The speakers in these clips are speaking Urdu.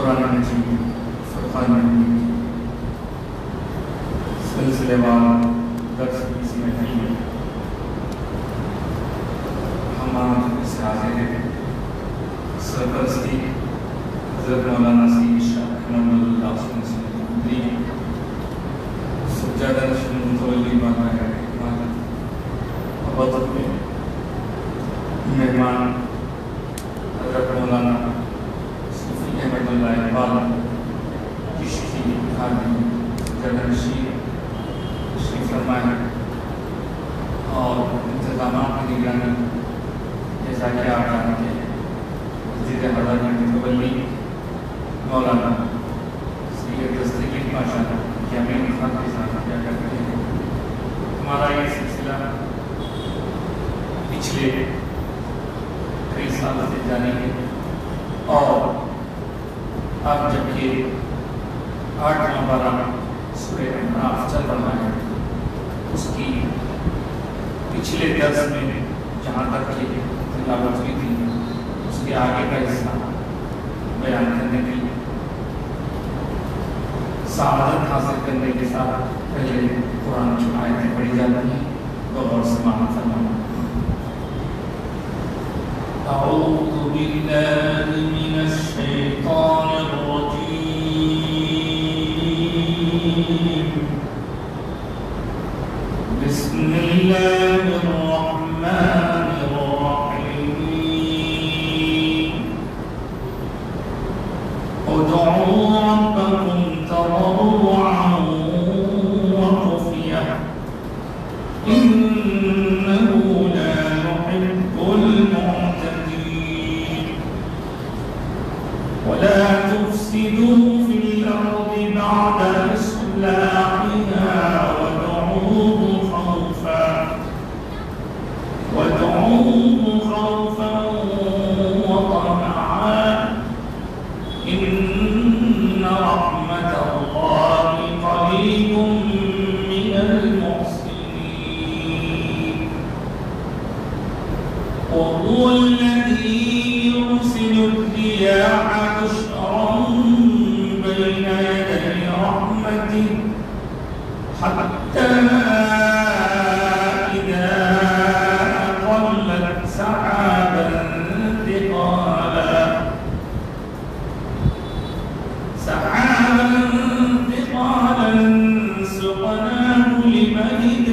قرآن مجید، فرقان مجید سلسلے وار درس کی سمجھی میں ہم آپ سے حاضر ہیں۔ سرپرستی حضرت مولانا سید شاہ احمد اللہ صلی سجادہ نشین متولی بانا ہے وقت میں مہمان حضرت مولانا صوفی احمد اللہ اقبال چشتی خادم سجادہ نشین تشریف فرمائے اور انتظامات کی نگرانی جیسا کہ آپ جانتے ہیں وزیر اعلیٰ متولی مولانا سید دستگیر ماشاءاللہ جامعہ خان کے ساتھ کیا کرتے ہیں۔ ہمارا یہ سلسلہ پچھلے کئی سالوں سے جاری ہے اور اب جب یہ 8واں پارہ سورہ اعراف چل رہا ہے، اس کی پچھلے درس میں جہاں تک یہ تلاوت ہوئی تھی اس کے آگے کا حصہ بیان کرنے کی سعادت حاصل کرنے کے ساتھ پہلے قرآن کی آیتیں پڑھی جاتی ہیں تو غور سے معنی فرمائیں۔ اعوذ باللہ من الشیطان الرجیم، بسم اللہ الرحمن الرحیم، ادعوا ربکم تضرعا وخفية إنه لا يحب المعتدين ولا تفسدوا في الأرض بعد إصلاحها وادعوه خوفا وطمعا إن رحمة الله قريب من المحسنين وهو الذي يرسل الرياح بشرا بين يدي رحمته حتى إذا أقلت سحابا ثقالا سقناه لبلد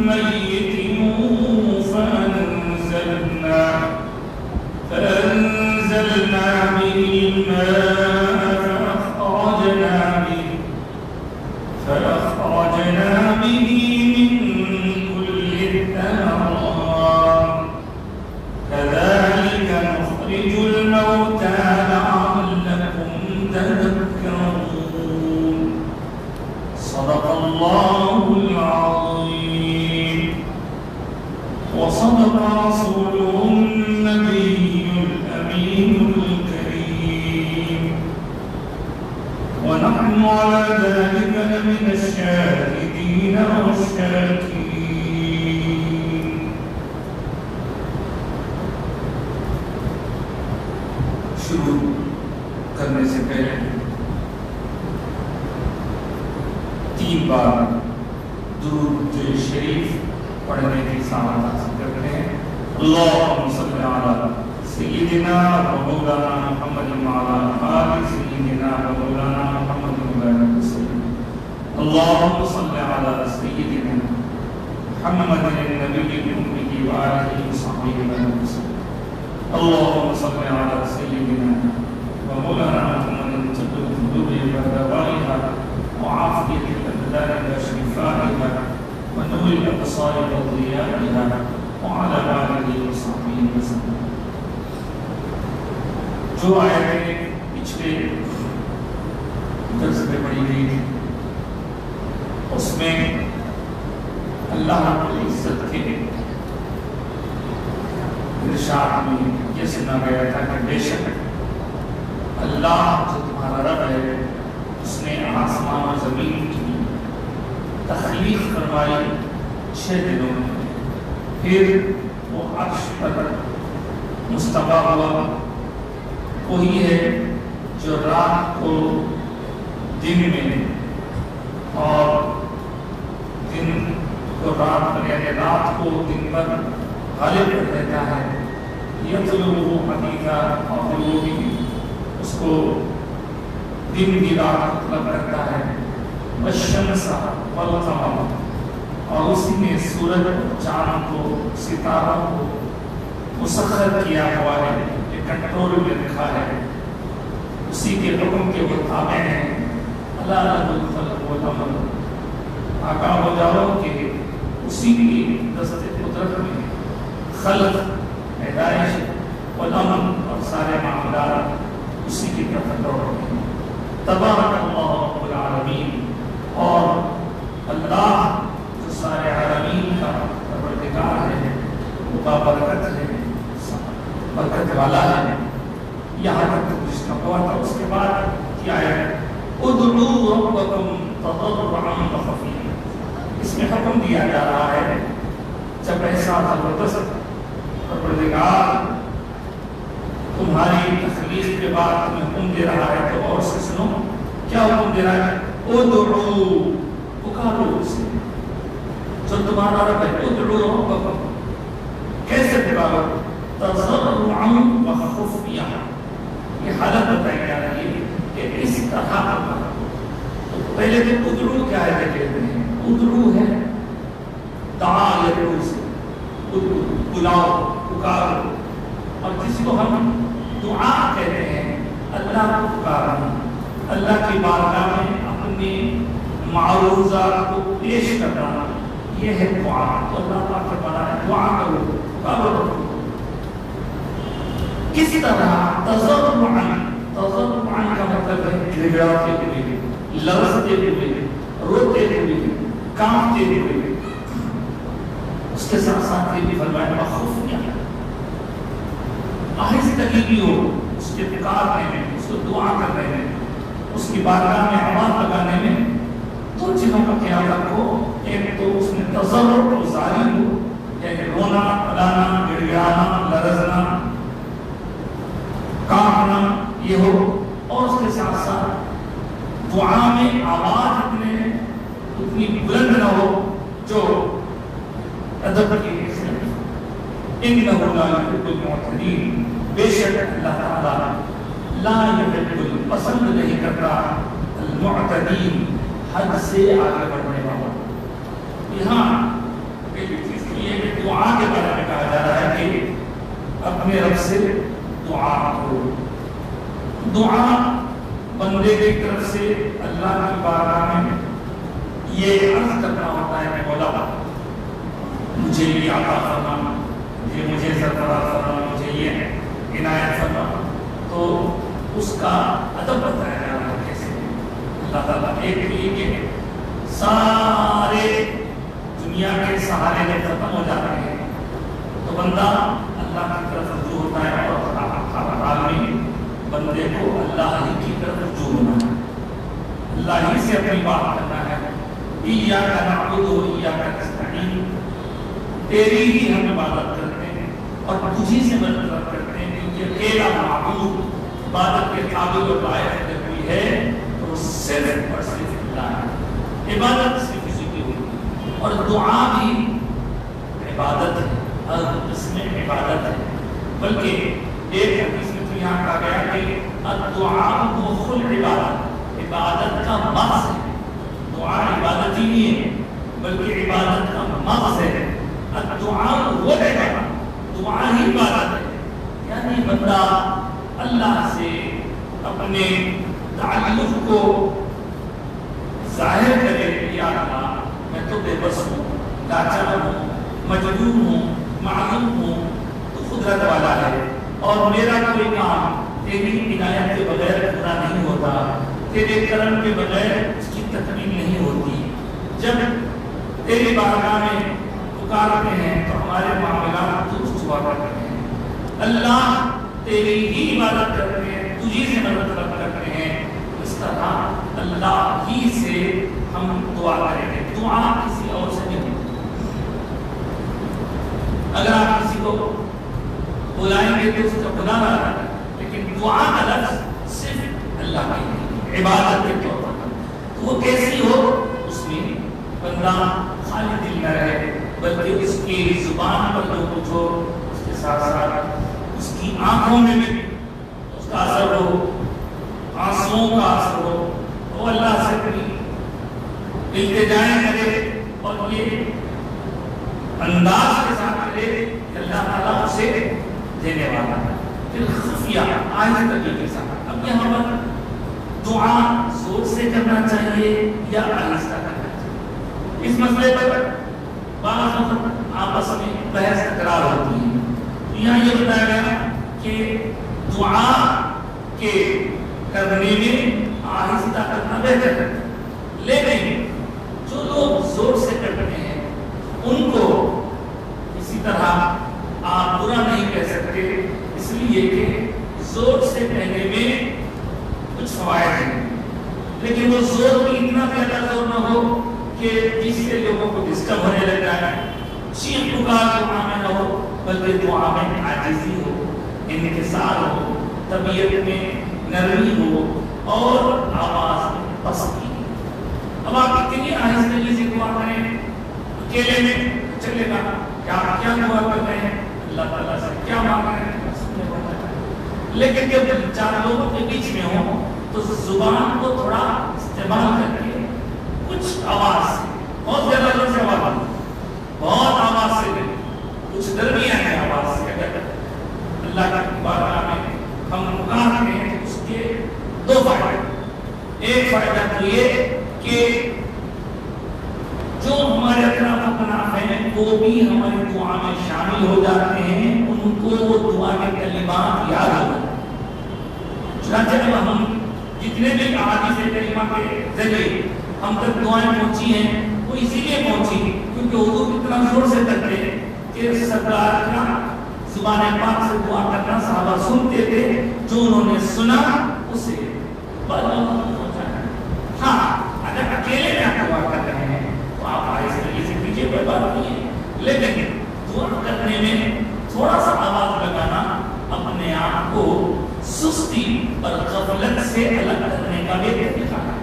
ميت فأنزلنا به الماء فأخرجنا به من كل الثمرات كذلك نخرج الموتى لعلكم تذكرون صدق الله العظيم وصدق رسوله النبي الأمين الكريم ونحن على ذلك لمن الشاهدين والشاكرين۔ شروع کرنے سے پہلے 3 بار درود شریف پڑھنے کی سعادت حاصل کرتے ہیں۔ اللہم صلی علی سیدنا و مولانا محمد وعلی آل سیدنا و مولانا محمد وبارک وسلم۔ اللہم صلی علی سیدنا محمد النبی الأمی وآلہ وصحبہ وسلم۔ اللہم صلی علی سیدنا و مولانا محمد طب القلوب ودوائها وعافیة الأبدان وشفائها ونور الأبصار وضيائها وعلى آله وصحبه وسلم۔ جو آیتیں پچھلے درس میں پڑھی گئی تھی اس میں اللہ رب العزت کے ارشاد میں یہ سنا گیا تھا کہ بے شک اللہ جو تمہارا رب ہے اس نے آسمان و زمین کی تخلیق فرمائی 6 دنوں میں، پھر وہ عرش پر مصطفیٰ ہوا وہی ہے جو رات کو دن میں اور دن کو رات پر یعنی رات کو دن پر غالب کر دیتا ہے. یطلبہ حدیثا اور وہ بھی اس کو دن کی رات طلب کرتا ہے. والشمس والقمر اور اسی نے سورج چاند کو ستاروں کو مسخر کیا ہوا ہے, یہ کنٹرول میں رکھا ہے, اسی کے حکم کے وہ تابع ہیں. اللہ لہ الخلق والامر, آگاہ ہو جاؤ کہ اسی کی دست قدرت میں خلق پیدائش والامر اور سارے معاملات اسی کی طرف دوڑ رہے ہیں. تبارک اللہ رب العالمین, اور اللہ جو سارے عالمین کا پروردگار ہے وہ بابرکت ہے, برکت والا ہے. یہاں تک جس کا ہوا تھا اس کے بعد کیا ہے ادعوا ربکم تضرعا وخفیا. اس میں حکم دیا جا رہا ہے جب ایسا زبردست پروردگار تمہاری تخلیق کے بعد تمہیں حکم دے رہا ہے تو اور سے سنو. کیا حکم دے رہا ہے؟ ادعوا, پکارو اسے جو تمہارا رب ہے. ادعوا ربکم, کیسے پکارو؟ تضرعا وخفیا. یہ حالت بتائی جا رہی ہے کہ اس طرح پکارو. تو پہلے تو ادعو کیا ہے کہتے ہیں؟ ادعو ہے دعا یدعو سے, بلاؤ پکارو. اور جس کو ہم دعا کہتے ہیں اللہ کو پکارنا, اللہ کی بارگاہ میں اپنی معروضات کو پیش کرنا, یہ ہے دعا. تو اللہ پاک فرماتا ہے دعا کرو, پکارو. کس طرح؟ تضرعا, تضرعا کا مطلب ہے گڑگڑاتے ہوئے, لرزتے ہوئے, روتے ہوئے, کانپتے ہوئے. اس کے ساتھ ساتھ یہ بھی فرمایا خفیہ, آہستگی بھی ہو اس کے پکارنے میں, اس کو دعا کرنے میں, اس کی بارگاہ میں آواز لگانے میں. دو چیزوں کا خیال رکھو. ایک تو اس میں تضرع و ظاہر ہو, یعنی رونا, پلانا, گڑگڑانا, لرزنا, کانپنا یہ ہو, اور اس کے ساتھ ساتھ دعا میں آواز اتنی بلند نہ ہو جو ادب کی انہ لا یحب المعتدین. بے شک اللہ تعالی لا یحب, پسند نہیں کرتا المعتدین, حد سے آگے بڑھنے والا. یہاں ایک چیز یہ کہ دعا کے بارے میں کہا جا رہا ہے کہ اپنے رب سے دعا کرو. دعا بندے کی طرف سے اللہ کی بارگاہ میں یہ عرض کرنا ہوتا ہے کہ مولا مجھے یہ عطا فرما, یہ مجھے سرفراز فرما, مجھے یہ عنایت فرما. تو اس کا ادب بتایا جا رہا ہے کیسے اللہ تعالیٰ ایک کہ سارے دنیا کے سہارے جب ختم ہو جاتے ہیں تو بندہ اللہ کی طرف رجوع ہوتا ہے, اور ہر حال میں بندے کو اللہ ہی کی طرف رجوع ہونا ہے, اللہ ہی سے اپنی بات کرنا ہے. ایاک نعبد و ایاک نستعین, تیری ہی ہم عبادت کرتے ہیں اور تجھی سے مدد کرتے ہیں, کیونکہ اکیلا معبود عبادت کے قابل اور لائق اگر کوئی ہے تو صرف اور صرف اللہ ہے. عبادت صرف اسی کی ہوئی, اور دعا بھی عبادت ہے, ہر اس میں عبادت ہے. بلکہ ایک حدیث میں تو یہاں کہا گیا کہ الدعاء مخ العبادت, عبادت کا مغز ہے. دعا عبادت ہی نہیں ہے بلکہ عبادت کا مغز ہے. الدعاء وہ عبادت, دعا ہی عبادت ہے. یعنی بندہ اللہ سے اپنے تعلق کو ظاہر کرے, یا اللہ میں تو بے بس ہوں, لاچار ہوں, مجبور ہوں, معلوم ہوں, تو قدرت والا ہے, اور میرا کوئی کام تیری عنایت کے بغیر پورا نہیں ہوتا, تیرے کرم کے بغیر اس کی تکمیل نہیں ہوتی. جب تیری بارگاہ میں پکارتے ہیں تو ہمارے معاملات درست ہوا کرتے ہیں. اللہ تیری ہی عبادت کرتے ہیں, تجھی سے مدد کرتے ہیں. اس طرح اللہ ہی سے ہم دعا کریں گے, دعا کسی اور سے نہیں. اگر آپ کسی کو بلائیں گے تو اس کا بلانا ہے، لیکن دعا کا لفظ صرف اللہ کی عبادت کے طور پر، تو وہ کیسی ہو، اس میں بندہ خالی دل نہ رہے بلکہ اس کی زبان پر جو کچھ ہو اس کے ساتھ ساتھ اس کی آنکھوں میں بھی اس کا اثر ہو، آنسوؤں کا اثر ہو، وہ اللہ سے بھی التجائیں کرے اور یہ انداز کے ساتھ کرے کہ اللہ تعالیٰ اسے دینے والا ہے۔ پھر خفیہ آہستگی کے ساتھ، اب یہاں پر دعا زور سے کرنا چاہیے یا آہستہ کرنا چاہیے، اس مسئلے پر بعض وقت آپس میں بحث تکرار ہوتی ہے۔ یہاں یہ بتایا گیا کہ دعا کے کرنے میں آہستہ کرنا بہتر ہے، لیکن جو لوگ زور سے کرتے ہیں ان کو اسی طرح آپ برا نہیں کہہ سکتے، اس لیے کہ زور سے کہنے میں کچھ فوائد ہیں، لیکن وہ زور بھی اتنا زیادہ زور نہ ہو کہ جس سے لوگوں کو ڈسٹرب ہونے لگ جائے، چیخ پکار دعا میں نہ ہو بلکہ دعا میں عاجزی ہو، انکسار ہو، طبیعت میں نرمی ہو اور آواز میں پستی۔ اب آپ اتنی آہستگی سے دعا کریں، اکیلے میں چلے گا کہ آپ کیا دعا کر رہے ہیں، اللہ تعالیٰ سے کیا مانگ رہے ہیں، لیکن جب چار لوگوں کے بیچ میں ہو تو زبان کو تھوڑا استعمال کر کے کچھ آواز سے، بہت زیادہ زور سے آواز نہیں، بہت آواز سے نہیں، کچھ درمیانے آواز سے اگر اللہ کی بارگاہ میں ہم پکارتے ہیں اس کے دو فائدے۔ ایک فائدہ تو یہ کہ جو ہمارے اطراف اپناف ہیں وہ بھی ہماری دعا میں شامل ہو جاتے ہیں، ان کو وہ دعا کے کلمات یاد ہو جاتے ہیں۔ چنانچہ جب ہم جتنے بھی احادیث کریمہ کے ذریعے ہم تک دعائیں پہنچی ہیں وہ اسی لیے پہنچی کیونکہ حضور اتنا زور سے کرتے ہیں کہ سرکار کا زبان پاک سے دعا کرنا صحابہ سنتے تھے، جو انہوں نے سنا اسے پہنچا ہے۔ ہاں اگر اکیلے میں آپ دعا کر رہے ہیں تو آپ آہستگی سے کیجیے، کوئی بات نہیں ہے، لیکن دعا کرنے میں تھوڑا سا آواز لگانا اپنے آپ کو سستی اور غفلت سے الگ کرنے کا بھی طریقہ ہے۔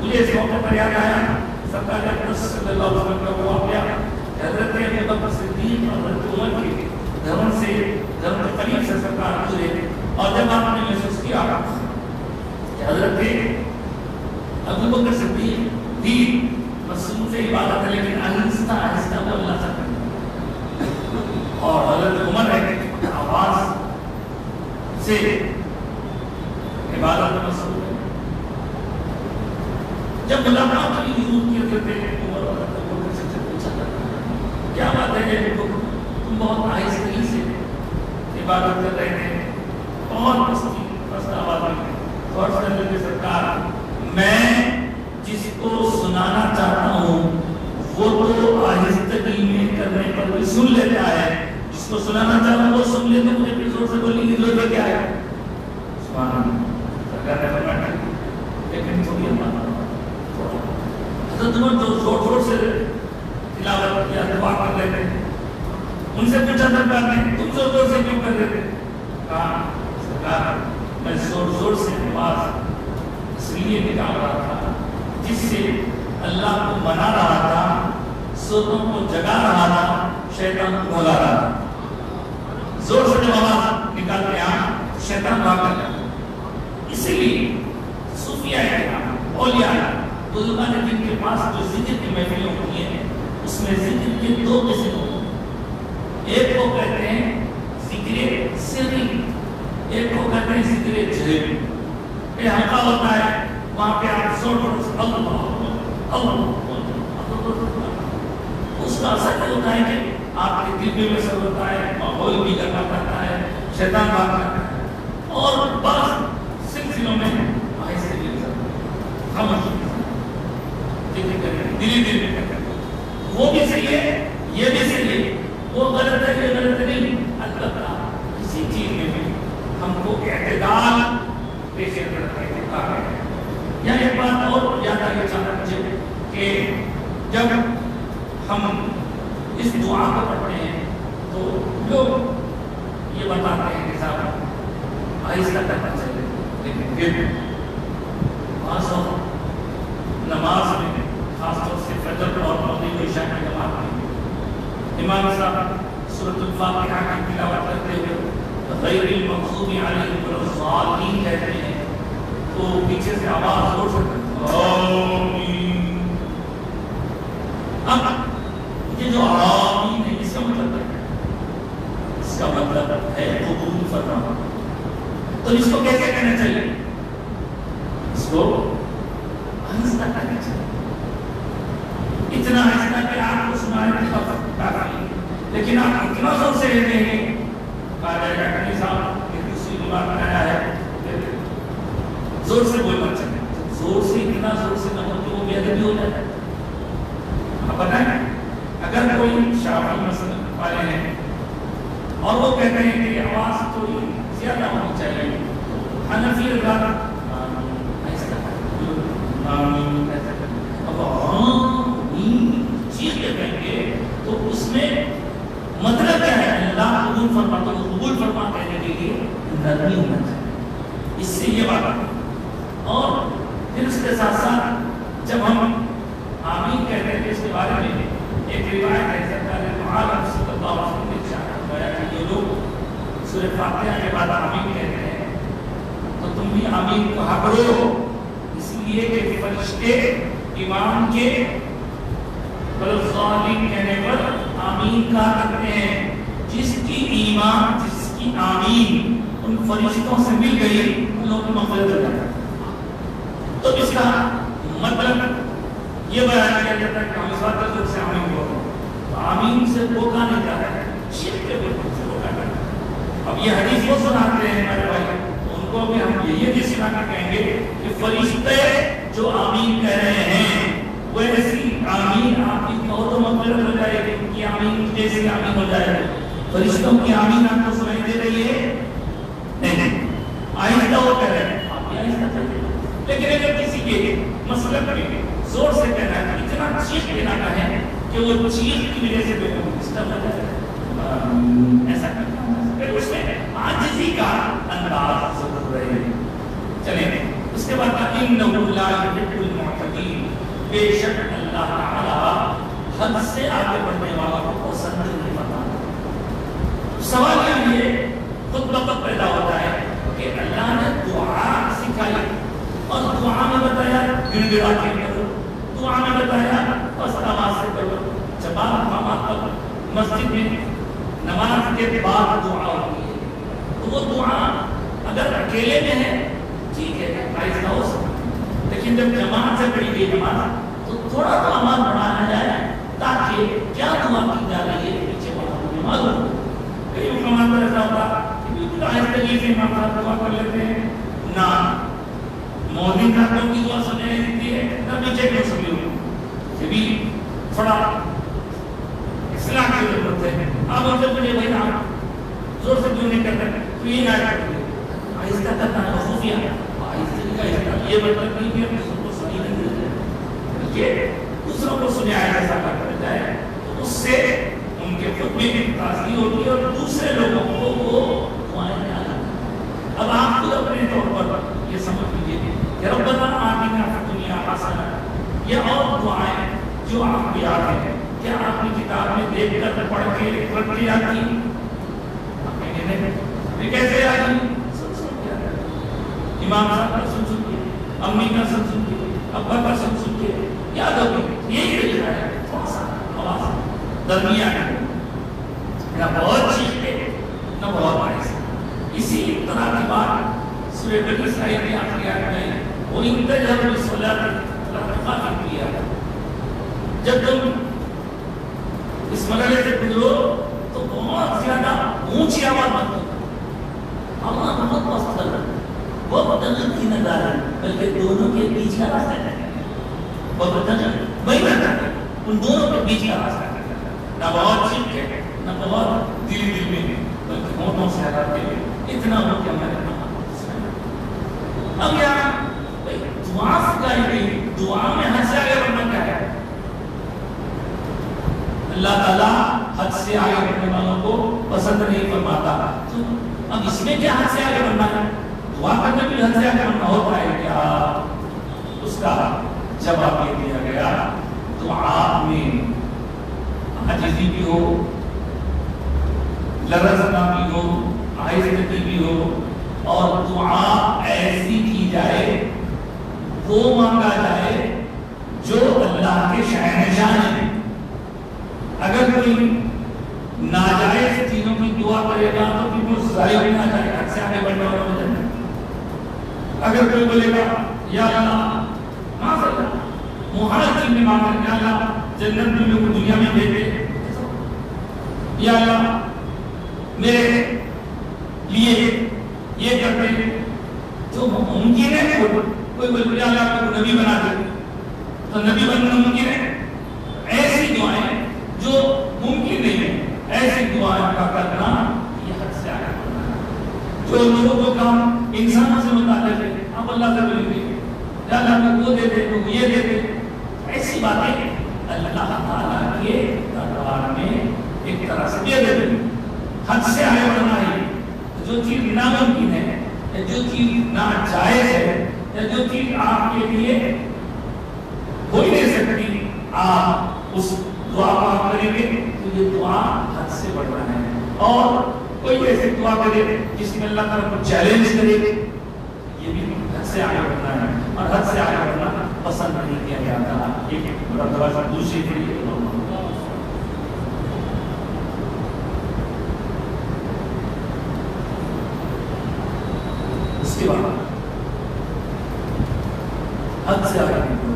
مجھے اس موقع پر یاد آیا سرکار اقدس صلی اللہ علیہ وسلم کا واقعہ، حضرت ابو بکر صدیق اور حضرت عمر کے گھر کے قریب سے سرکار گزرے، اور جب آپ نے محسوس کیا کہ حضرت ابو بکر صدیق بھی مصروف عبادت ہے لیکن آہستہ آہستہ وہ اللہ سے اور حضرت عمر ہے آواز سے عبادت میں مصروف ہے، جب ملاقات کی حضور کی حضرت عمر اور حضرت ابو بکر سے پوچھا کیا بات ہے تم بہت آہستگی سے عبادت کر رہے ہیں، بہت پست آواز میں، تو عرض کرنے سرکار میں جس کو سنانا چاہتا ہوں وہ تو آہستگی میں کرنے پر بھی سن لیتا ہے، جس کو سنانا چاہتا ہوں وہ سن لیتے، مجھے بھی زور سے بولنے کی ضرورت کیا ہے؟ سبحان اللہ، سرکار نے فرمایا لیکن تھوڑی ہمارا حضرت عمر جو زور زور سے تلاوت یا دعا کر رہے تھے، ان سے پوچھا سرکار نے تم زور زور سے کیوں کر رہے تھے؟ کہا سرکار میں زور زور سے آواز اس لیے نکال رہا تھا جس سے اللہ کو منا رہا تھا، سوتوں کو جگا رہا تھا، شیطان کو بھگا رہا تھا۔ زور سے جب آواز نکالتے ہیں شیطان بھاگ جاتا ہے۔ اسی لیے صوفیاء کرام، اولیاء، بزرگان دین کے پاس جو ذکر کی محفلیں ہوتی ہیں اس میں ذکر کے دو قسم ہوتے ہیں، ایک کو کہتے ہیں ذکر سری، ایک کو کہتے ہیں ذکر جہری۔ یہ حلقہ ہوتا ہے، وہاں پہ آپ زور زور سے اللہ اس کا اثر یہ ہوتا ہے کہ آپ کے دل میں اثر ہوتا ہے، ماحول بھی کرنا پڑتا ہے، شیطان بھاگ جاتا ہے، اور بعض سلسلوں میں آہستہ خاموشی دلی دل میں کرتے ہیں، وہ بھی صحیح ہے یہ بھی صحیح ہے، وہ غلط ہے یہ غلط نہیں، البتہ کسی چیز میں بھی ہم کو اعتدال پیش کرنا ہے۔ یا ایک بات اور یاد آگے چاہتا مجھے کہ جب ہم اس دعا کو پڑھتے ہیں تو لوگ بتاتے ہیں کہ صاحب آہستہ کرنا چاہیے، لیکن پھر بعض نماز میں خاص طور سے فجر اور مغرب و عشاء کی نماز میں امام صاحب سورۃ الفاتحہ کی تلاوت کرتے ہوئے غیر المغضوب علیہم ولا الضالین کہتے ہیں تو پیچھے سے آواز زور سے آمین. اب یہ جو آمین ہے اس کا مطلب ہے، اس کا مطلب ہے قبول فرما. تو اس کو کیسے کہنا چاہیے؟ اس کو آہستہ کہنا چاہیے، اتنا آہستہ کہ آپ کو سنانے کی کافی، لیکن آپ اتنا زور سے رہتے ہیں. صاحب یہ دوسری بات بنایا ہے زور سے بولنا چاہیے، زور سے اتنا زور سے نہ ہو کہ وہ بے ادبی ہو جائے. آپ بتائیں اگر کوئی شافعی مسلک والے ہیں اور وہ کہتے ہیں کہ آواز تھوڑی زیادہ ہونی چاہیے، حنفی حضرات چیز کے کہیں گے تو اس میں مطلب کیا ہے؟ اللہ قبول فرماتا ہے، قبول فرما کہنے کے لیے نرمی ہونا چاہیے. اس سے یہ بات آتی ہے. اور پھر اس کے ساتھ ساتھ جب ہم آمین کہتے ہیں اس کے بارے میں ایک روایت ہے سرکار معاذ صلی اللہ علیہ وسلم نے فرمایا کہ یہ لوگ سورہ فاتحہ کے بعد آمین کہتے ہیں تو تم بھی آمین کہا کرو، اس لیے کہ فرشتے ایمان کے ظالم کہنے پر آمین کہا کرتے ہیں. جس کی ایمان، جس کی آمین ان فرشتوں سے مل گئی ان لوگوں کو مغفرت ہو جاتا ہے. تو اس کا مطلب یہ بیان کیا جاتا ہے کہ ہم اس بات سے آمین ہو تو آمین سے روکا نہیں جاتا ہے، شرک کے بالکل سے روکا جاتا ہے. اب یہ حدیث وہ سناتے ہیں ہمارے بھائی، ان کو بھی ہم یہ بھی سنا کر کہیں گے کہ فرشتے جو آمین کہہ رہے ہیں وہ ایسی آمین آپ کی کہو تو مغفرت ہو جائے گی، ان کی آمین جیسی آمین ہو جائے گی. فرشتوں کی آمین آپ کو سنائی دے رہی ہے نہیں، آہستہ ہو کہہ رہے ہیں آپ بھی آہستہ کہتے ہیں. لیکن اگر کسی کے مسلک میں زور سے کہنا ہے، اتنا چیخ دینا ہے کہ وہ چیخ کی وجہ سے ڈسٹرب ہو جائے ایسا کرنا، پھر اس میں عاجزی کا انداز ضرور رہے. چلیں اس کے بعد انہ لا یحب المعتدین، بے شک اللہ تعالی حد سے آگے بڑھنے والوں کو پسند نہیں کرتا. سوال یہ خود بخود پیدا ہوتا ہے کہ اللہ نے دعا سکھائی اور دعا میں بتایا گڑ گڑا کے کرو، دعا میں بتایا بس آواز سے کرو. جب آپ مسجد میں نماز کے بعد دعا ہوتی ہے تو وہ دعا اگر اکیلے میں ہے ٹھیک ہے آہستہ ہو سکتا ہے، لیکن جب جماعت سے پڑھی گئی نماز تو تھوڑا تو آواز بڑھانا جائے تاکہ کیا دعا کی جا رہی ہے پیچھے والوں کو معلوم ہو. کئی مقامات پر ایسا ہوتا کہ بالکل آہستگی سے امام صاحب دعا کر لیتے ہیں، نہ مولوی صاحب کی دعا سننے نہیں دیتی ہے نہ پیچھے کے سنی ہوئی. یہ بھی تھوڑا اصلاح کی ضرورت ہے. آپ ان سے پوچھے بھائی آپ زور سے کیوں نہیں کرتے تو یہ آہستہ کرنا ہے، خفیہ آہستگی کا احترام. یہ مطلب نہیں کہ دوسروں کو سنی نہیں دیتے بلکہ دوسروں کو سنایا ایسا کرتا جائے تو اس سے ان کے خطبے کی تازگی ہوتی ہے اور دوسرے لوگوں کو وہ دعائیں آنا. اب آپ خود اپنے طور پر یہ سمجھ لیجیے کہ ربنا آتنا فی الدنیا حسنہ، یہ اور دعائیں جو آپ کی یاد ہیں کیا آپ کی کتاب میں دیکھ کر پڑھ کے پڑھ کے یاد کی؟ آپ کہیں گے نہیں، کیسے یاد کی؟ سن کے امام صاحب کا سن کے، امی کا سن کے، ابا کا سن کے یاد ہوگی. یہی طریقہ ہے، تھوڑا سا آواز درمیان ہے، نہ بہت چیختے نہ بہت آہستہ. اسی طرح کی بات سورہ بنی اسرائیل میں آخری آیت میں وہ انتجب بالصلاۃ کا کیا ہے. جب تم اس مرحلے سے گزرو تو بہت زیادہ اونچی آواز مت کرو. آواز بہت مستقل ہے، وہ بدل کی نظر ہے بلکہ دونوں کے بیچ کا راستہ ہے. وہ بدل وہی رہتا ہے ان دونوں کے بیچ کا راستہ ہے، نہ بہت چیخ کے نہ بہت دل میں بلکہ ہونٹوں سے ہٹا کے اتنا ہو کہ ہمارے اب یہاں دعا سکھائی گئی. دعا میں ہنس آگے بڑھنا کیا ہے؟ اللہ تعالیٰ حد سے آگے بڑھنے والوں کو پسند نہیں فرماتا. تو اب اس میں کیا حد سے آگے بڑھنا ہے؟ دعا کرنے بھی حد سے آگے بڑھنا ہوتا ہے کیا؟ اس کا جواب یہ دیا گیا دعا میں عاجزی بھی ہو، لرزنا بھی ہو، آہستگی بھی ہو، اور دعا ایسی کی جائے، وہ مانگا جائے جو اللہ کے شہنشاہ ہیں. اگر کوئی ناجائز چیزوں کی دعا کرے گا تو پھر وہ ضائع بھی نہ جائے، حد سے آگے بڑھنے والا ہو جائے. اگر کوئی بولے گا یا اللہ محرم چیز میں مانگا، یا اللہ جنت میں لوگ دنیا میں دے دے، یا اللہ میرے لیے یہ کر دے، جو ممکن ہے. کوئی بولے اللہ کو نبی بنا دے تو نبی بننا ممکن ہے. ایسی دعائیں جو ممکن نہیں ہے، ایسی دعائیں کا کرنا یہ حد سے آگے بڑھنا ہے. جو لوگوں کو کام انسانوں سے متعلق ہے، آپ اللہ سے بولیں گے یا اللہ کو دے دے تو یہ دے دے، ایسی باتیں اللہ تعالیٰ کے دربار میں ایک طرح سے دے دے. حد سے آگے بڑھنا ہے. جو چیز ناممکن ہے، یا جو چیز ناجائز ہے، یا جو چیز آپ کے لیے ہو ہی نہیں سکتی، آپ اس دعا کو کریں گے تو یہ دعا حد سے بڑھنا ہے. اور کوئی ایسی دعا کرے جس میں اللہ تعالیٰ کو چیلنج کرے، یہ بھی حد سے آگے بڑھنا ہے. اور حد سے آگے بڑھنا پسند نہیں کیا جاتا. ایک مرتبہ دوسری کے لیے اس کے بعد حد سے آگے بڑھو.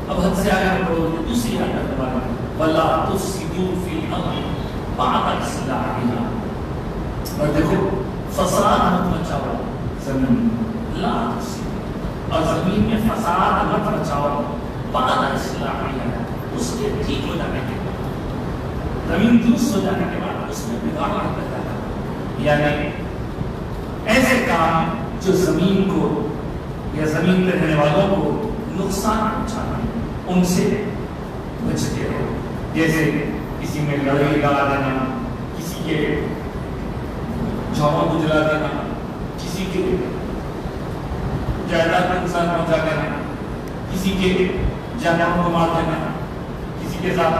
اب حد سے آگے بڑھو تو دوسری آیت دوبارہ وَلَا تُفْسِدُوا فِي الْأَرْضِ بَعْدَ إِصْلَاحِهَا. اور دیکھو فساد مت مچاؤ زمین، لا تفسدوا، اور زمین میں فساد مت مچاؤ بعد اصلاحها، اس کے ٹھیک ہو جانے کے بعد، زمین درست ہو جانے کے بعد اس میں بگاڑ مت پیدا کرو. یعنی ایسے کام جو زمین کو یا زمین پہ رہنے والوں کو نقصان پہنچانا، ان سے بچتے ہو. جیسے کسی میں لڑائی لگا دینا، کسی کے جھاڑوں کو جلا دینا، کسی کے جائیداد کو نقصان پہنچا دینا، کسی کے جانوروں کو مار دینا، کسی کے ساتھ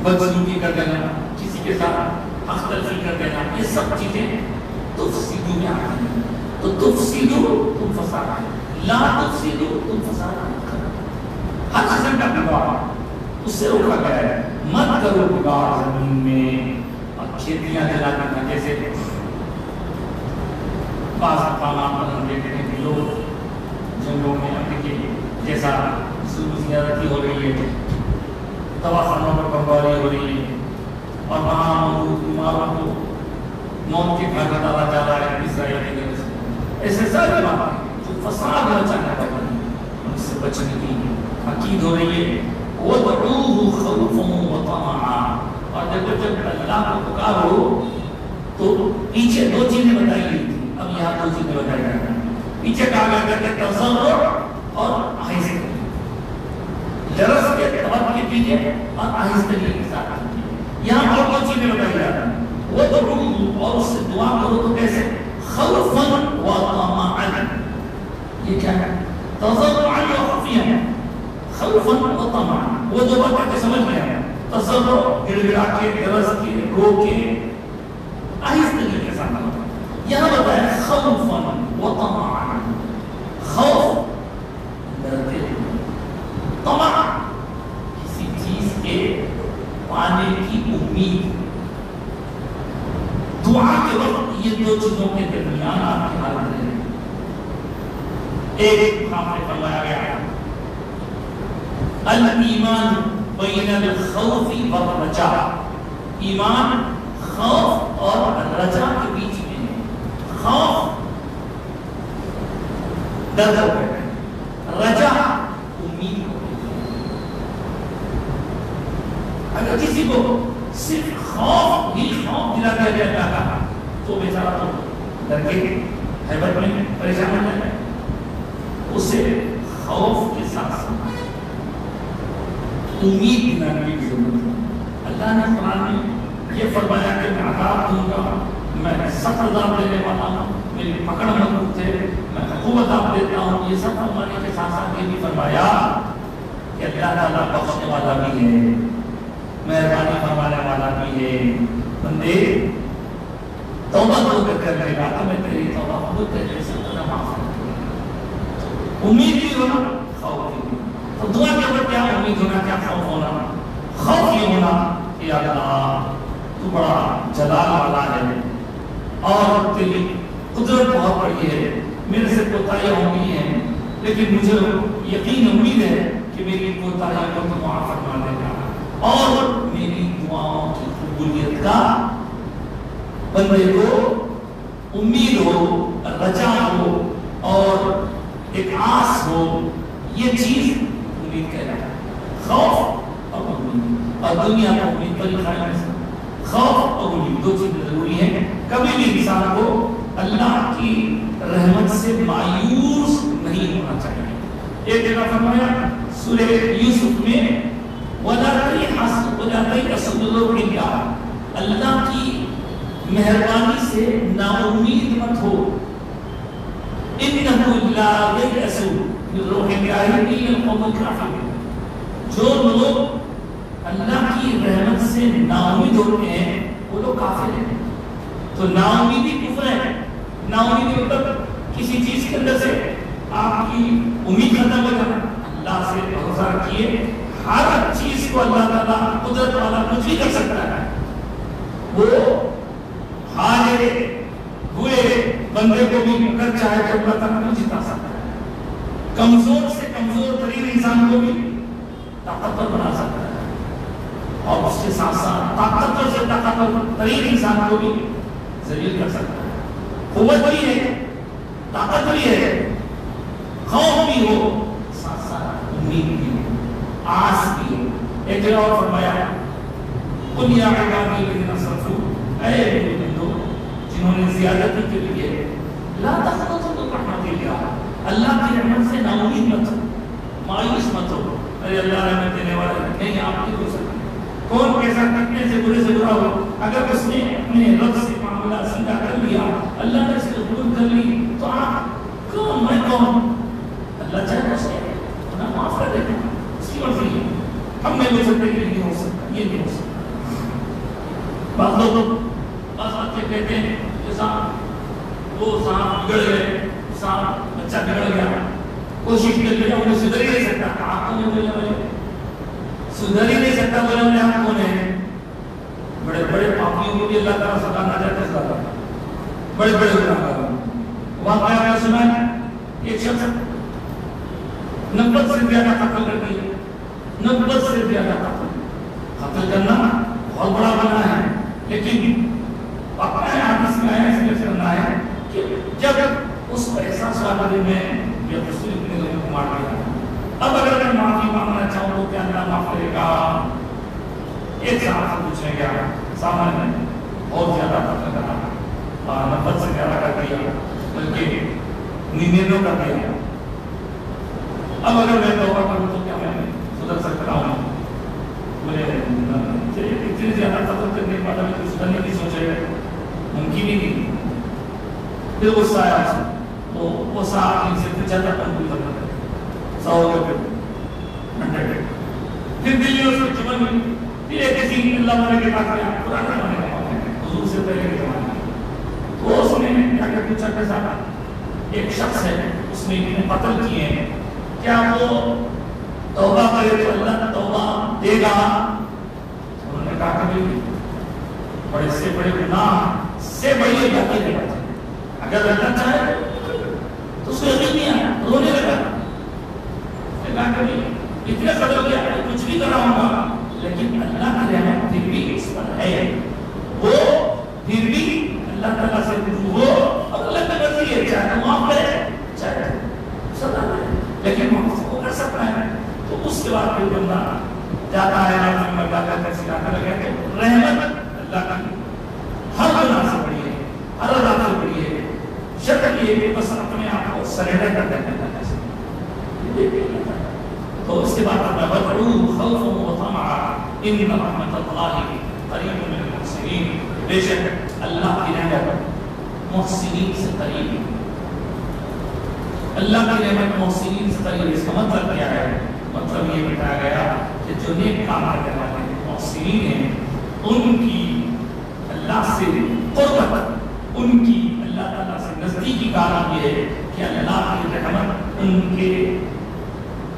بدسلوکی کر دینا، کسی کے ساتھ حق تلفی کر دینا، یہ سب چیزیں تفسیدو میں آتی ہیں. تو تفسیدو تم فساد، لا تفسیدو تم فساد. ہر قسم کا بگاڑ اس سے روکا گیا ہے. مت کرو بگاڑ زمین میں. اور کھیتیاں جلا کرنا، جیسے بعض مقامات پر ہم دیکھتے ہیں کہ لوگ جنگلوں میں اپنے جیسا زیادتی ہو رہی ہے، دواخانوں پر بمباری ہو رہی ہے، اور وہاں موجود بیماروں کو موت کے گھر ڈالا جا رہا ہے اسرائیل کی وجہ سے. ایسے ساری باتیں جو فساد مچانے کا بنی، ان سے بچنے کی تاکید ہو رہی ہے. وَادْعُوهُ خَوْفًا وَطَمَعًا. اور دیکھو جب اللہ کو پکارو تو پیچھے دو چیزیں بتائی گئی تھی، اب یہاں دو چیزیں بتائی گئی ہیں. پیچھے کہا گیا کہ تضرع اور آہستگی، لرز کے توقع کیجیے اور آہستگی کے ساتھ. یہاں اور دو چیزیں بتائی جا رہی ہیں. وَادْعُوهُ، اور اس سے دعا کرو تو کیسے؟ خوفاً وطمعاً. یہ کیا ہے؟ تضرعاً وخفیاً، خوفاً وطمعاً. وہ دو باتیں سمجھ میں آیا. تضرع گڑ گڑا کے، لرز کے، رو کے، آہستگی کے ساتھ. یہاں بتایا خوفاً وطمعاً. خوف ڈرتے ہوئے، طمع کسی چیز کے پانے کی امید. دعا کے وقت یہ دو چیزوں کے درمیان آپ کی حالت ہے. ایک ہم نے فرمایا گیا ہے الایمان بین الخوف والرجاء. ایمان خوف اور رجا کے بیچ میں ہے. خوف ڈر ہو گیا ہے، رجا امید ہو گئی ہے. اگر کسی کو صرف خوف ہی خوف دلا دیا جاتا ہے تو بیچارہ تو ڈر کے ہیبت میں پریشان ہو جاتا ہے. اسے خوف کے ساتھ ساتھ امید دلانے کی ضرورت ہے. اللہ نے قرآن میں یہ فرمایا کہ میں عذاب دوں گا، میں سخت عذاب دینے والا ہوں، میری پکڑ مضبوط ہے، میں خوب عذاب دیتا ہوں. یہ سب فرمانے کے ساتھ ساتھ یہ بھی فرمایا کہ اللہ تعالیٰ بخشنے والا بھی ہے، مہربانی فرمانے والا بھی ہے. بندے توبہ کر لے گا تو میں تیری توبہ قبول کر لے سکتا معاف کر دوں گا. امید بھی ہونا، خوف بھی ہونا. تو دعا کے اوپر کیا امید ہونا، کیا خوف ہونا؟ خوف یہ ہونا کہ اللہ تو بڑا جلال والا ہے اور تیری قدرت بہت بڑی ہے، میرے سے کوتاہیاں ہو گئی ہیں لیکن مجھے یقین امید ہے کہ میری کوتاہیوں کو تو معاف فرما دے گا اور میری دعاؤں کی قبولیت کا بندے کو امید ہو، رجا ہو اور ایک آس ہو. یہ چیز امید کہلاتا ہے. خوف اور امید، اور دنیا کو امید پر ہی قائم ہے. خوف اور امید دو چیزیں ضروری ہیں. کبھی بھی انسان کو اللہ کی رحمت سے مایوس نہیں ہونا چاہیے. ایک جگہ فرمایا سورہ یوسف میں وَلَا تَيْأَسُوا مِنْ اللَّهِ، اللہ کی مہربانی سے نا امید مت ہو. إِنَّهُ لَا يَيْأَسُ مِنْ رَوْحِ اللَّهِ إِلَّا الْقَوْمُ الْكَافِرُونَ. جو لوگ اللہ کی رحمت سے نا امید ہوتے ہیں وہ لوگ کافر ہیں. تو نا امیدی کفر ہے. نا امیدی مطلب کسی چیز کے اندر سے آپ کی امید ختم ہو جانا. اللہ سے بھروسہ رکھیے، ہر چیز کو اللہ تعالیٰ قدرت والا کچھ بھی کر سکتا ہے. وہ ہارے ہوئے بندے کو بھی اگر چاہے تو اللہ تعالیٰ کو جتا سکتا ہے. کمزور سے کمزور ترین انسان کو بھی طاقتور بنا سکتا ہے اور اس کے ساتھ ساتھ طاقتور سے طاقتور ترین انسان کو بھی ذلیل کر سکتا ہے. قوت بھی ہے، طاقت بھی ہے، خوف بھی ہو، ساتھ ساتھ امید بھی ہو، آس بھی ہو. ایک جگہ اور فرمایا قُلْ يَا عِبَادِيَ الَّذِينَ أَسْرَفُوا، اے میرے بندو جنہوں نے زیادتی کے لیے لا تقنطوا من رحمت اللہ، اللہ کی رحمت سے نا امید مت ہو، مایوس مت ہو. ارے اللہ رحمت دینے والا نہیں، آپ نہیں ہو سکتے. کون کیسا کتنے سے برے سے برا ہو، اگر اس نے اپنے رب سے معاملہ سمجھا کر لیا، اللہ نے اس کو قبول کر لی، تو آپ کون، میں کون؟ اللہ چاہے اس کے انہیں معاف کر دے گا، اس کی مرضی ہے. ہم نہیں ہو سکتے، یہ نہیں ہو سکتا، یہ نہیں ہو سکتا. بعض لوگ بعض باتیں کہتے ہیں کہ صاحب وہ صاحب بگڑ گئے، صاحب بچہ بگڑ گیا، کوشش کر لیا، انہیں سدھر ہی نہیں سکتا. آپ کو نہیں بولے والے سدھر ہی نہیں سکتا، بولے والے آپ کون ہیں؟ بڑے بڑے پاپیوں کو بھی اللہ تعالیٰ سزا نہ جاتے سزا کرتا. بڑے بڑے گناہگاروں واقعہ میں سنا ہے ایک شخص 90 سے زیادہ قتل کر دیا. 90 سے زیادہ قتل کرنا بہت بڑا گناہ ہے، لیکن واقعہ حدیث میں ہے، اس میں کرنا ہے کہ جب اس کو احساس ہوا کہ میں یہ رسول اتنے لوگوں کو مار دیا، اب اگر میں معافی مانگنا چاہوں تو کیا اللہ معاف کرے گا؟ ایک صاحب سے پوچھنے گیا، صاحب نے بہت زیادہ قتل کرا، 90 سے زیادہ کر دیا، بلکہ 99 کر دیا. اب اگر میں توبہ کروں تو کیا میں سدھر سکتا ہوں؟ مجھے اتنی زیادہ قتل کرنے کے بعد میں کچھ کرنے کی سوچے ممکن ہی نہیں. پھر غصہ آیا تو وہ صاحب ان سے پوچھا تھا قبول کرنا تھا 100 روپے. پھر دلی اس کو چمن میں پھر ایک کسی اللہ والے کے پاس گیا، پرانا زمانے کا حضور سے پہلے کے زمانے کا. وہ اس نے کیا کہ پوچھا کہ صاحب ایک شخص ہے اس نے اتنے قتل کیے ہیں، کیا وہ توبہ کرے تو اللہ توبہ دے گا؟ انہوں نے کہا کہ بڑے سے بڑے گناہ سے بڑی باتیں نہیں باتیں، اگر اللہ چاہے تو اس کو یقین نہیں آیا، رونے لگا. کہا کہ اتنے قدر کیا کچھ بھی کرا ہوں گا، لیکن اللہ کی رحمت پھر بھی اس پر ہے. وہ پھر بھی اللہ تعالیٰ سے وہ اور اللہ کا مرضی ہے، چاہے معاف کرے چاہے سزا دے، لیکن وہ کر سکتا ہے. تو اس کے بعد پھر بندہ جاتا ہے نماز میں جاتا ہے سکھانے لگے کہ رحمت اللہ کی ہر گناہ سے بڑی ہے، ہر عذاب سے بڑی ہے. شرط یہ کہ بس اپنے آپ کو سرنڈر کر دیتے ہیں اللہ سے. تو اس کے بعد اللہ بدعوه خوفا وطمعا، ان رحمت اللہ قریب من المحسنین، بے شک اللہ کی رحمت محسنین سے قریب ہے۔ اللہ کی رحمت محسنین سے قریب، اس کا مطلب کیا ہے؟ مطلب یہ بتایا گیا کہ جو نیک کام کرنے والے محسنین ہیں ان کی اللہ سے قربت، ان کی اللہ تعالیٰ سے نزدیکی کا عالم یہ ہے کہ اللہ کی رحمت ان کے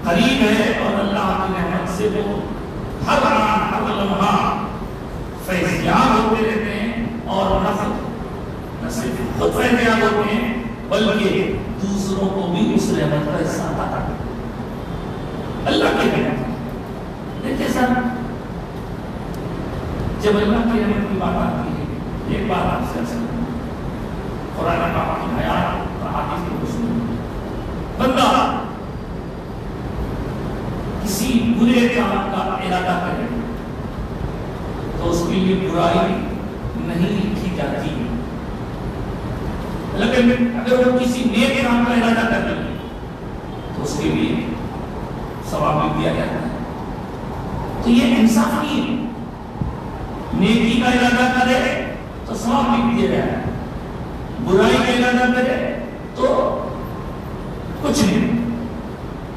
قریب ہے، اور اللہ کی رحمت سے وہ ہر آن ہر لمحہ فیضیاب ہوتے رہتے ہیں، اور نہ صرف خود فیضیاب ہوتے ہیں بلکہ دوسروں کو بھی اس رحمت کا حصہ عطا کرتے ہیں۔ اللہ کی رحمت دیکھیں سر، جب اللہ کی رحمت کی بات آتی ہے، ایک بات آپ سے عرض کروں، قرآن پاک کی آیات اور حدیث کو سنو، بندہ کسی برے کام کا ارادہ کرے تو اس کے لیے برائی نہیں لکھی جاتی، لیکن اگر وہ کسی نیک کام کا ارادہ کر لے تو اس کے لیے ثواب بھی دیا جاتا ہے۔ تو یہ انصاف نہیں ہے، نیکی کا ارادہ کرے تو ثواب بھی دیا جائے، برائی کا ارادہ کرے تو کچھ نہیں،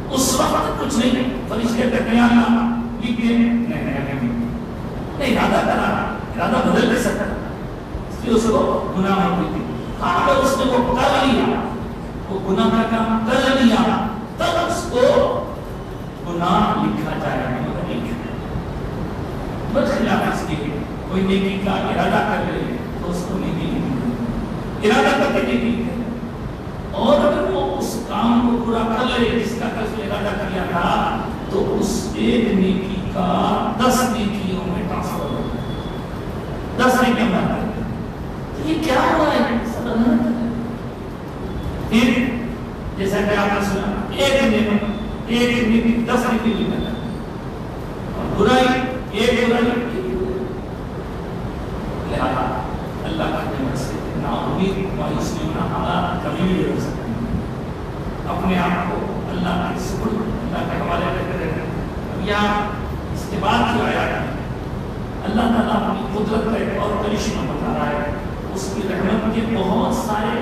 اس وقت کچھ نہیں، فرشتے کہتے ہیں اللہ لکھ دیں، نہیں ارادہ کرا، ارادہ بدل نہیں سکتا، اس لیے اس کو گناہ ہوتی تھی۔ اگر اس نے وہ کر لیا، وہ گناہ کا کام کر لیا، تب اس کو گناہ لکھا جائے گا، برخلاف اس کے کوئی نیکی کا ارادہ کر لے تو اس کو نیکی نہیں، ارادہ کر کے نیکی ہے، اور اگر وہ اس کام کو پورا کر لے جس کا اس نے ارادہ کیا تھا تو اس ایک نیکی کا 10 نیکیوں میں ٹرانسفر ہو جائے، 10 نیکیوں میں آتا ہے۔ یہ کیا ہو رہا ہے؟ پھر جیسا کہ آپ نے سنا، ایک نیکی 10 نیکی لکھا جائے، اور برائی ایک برائی، لہذا اللہ کی رحمت سے نا امید مایوس نہیں ہونا، حالات کبھی بھی ہو سکتے ہیں، اپنے آپ کو اللہ کے سپرد اللہ کے حوالے کرتے رہتے ہیں۔ اب یہاں اس کے بعد جو آیا ہے اللہ تعالیٰ اپنی قدرت کا ایک اور کرشمہ بتا رہا ہے، اس کی رحمت کے بہت سارے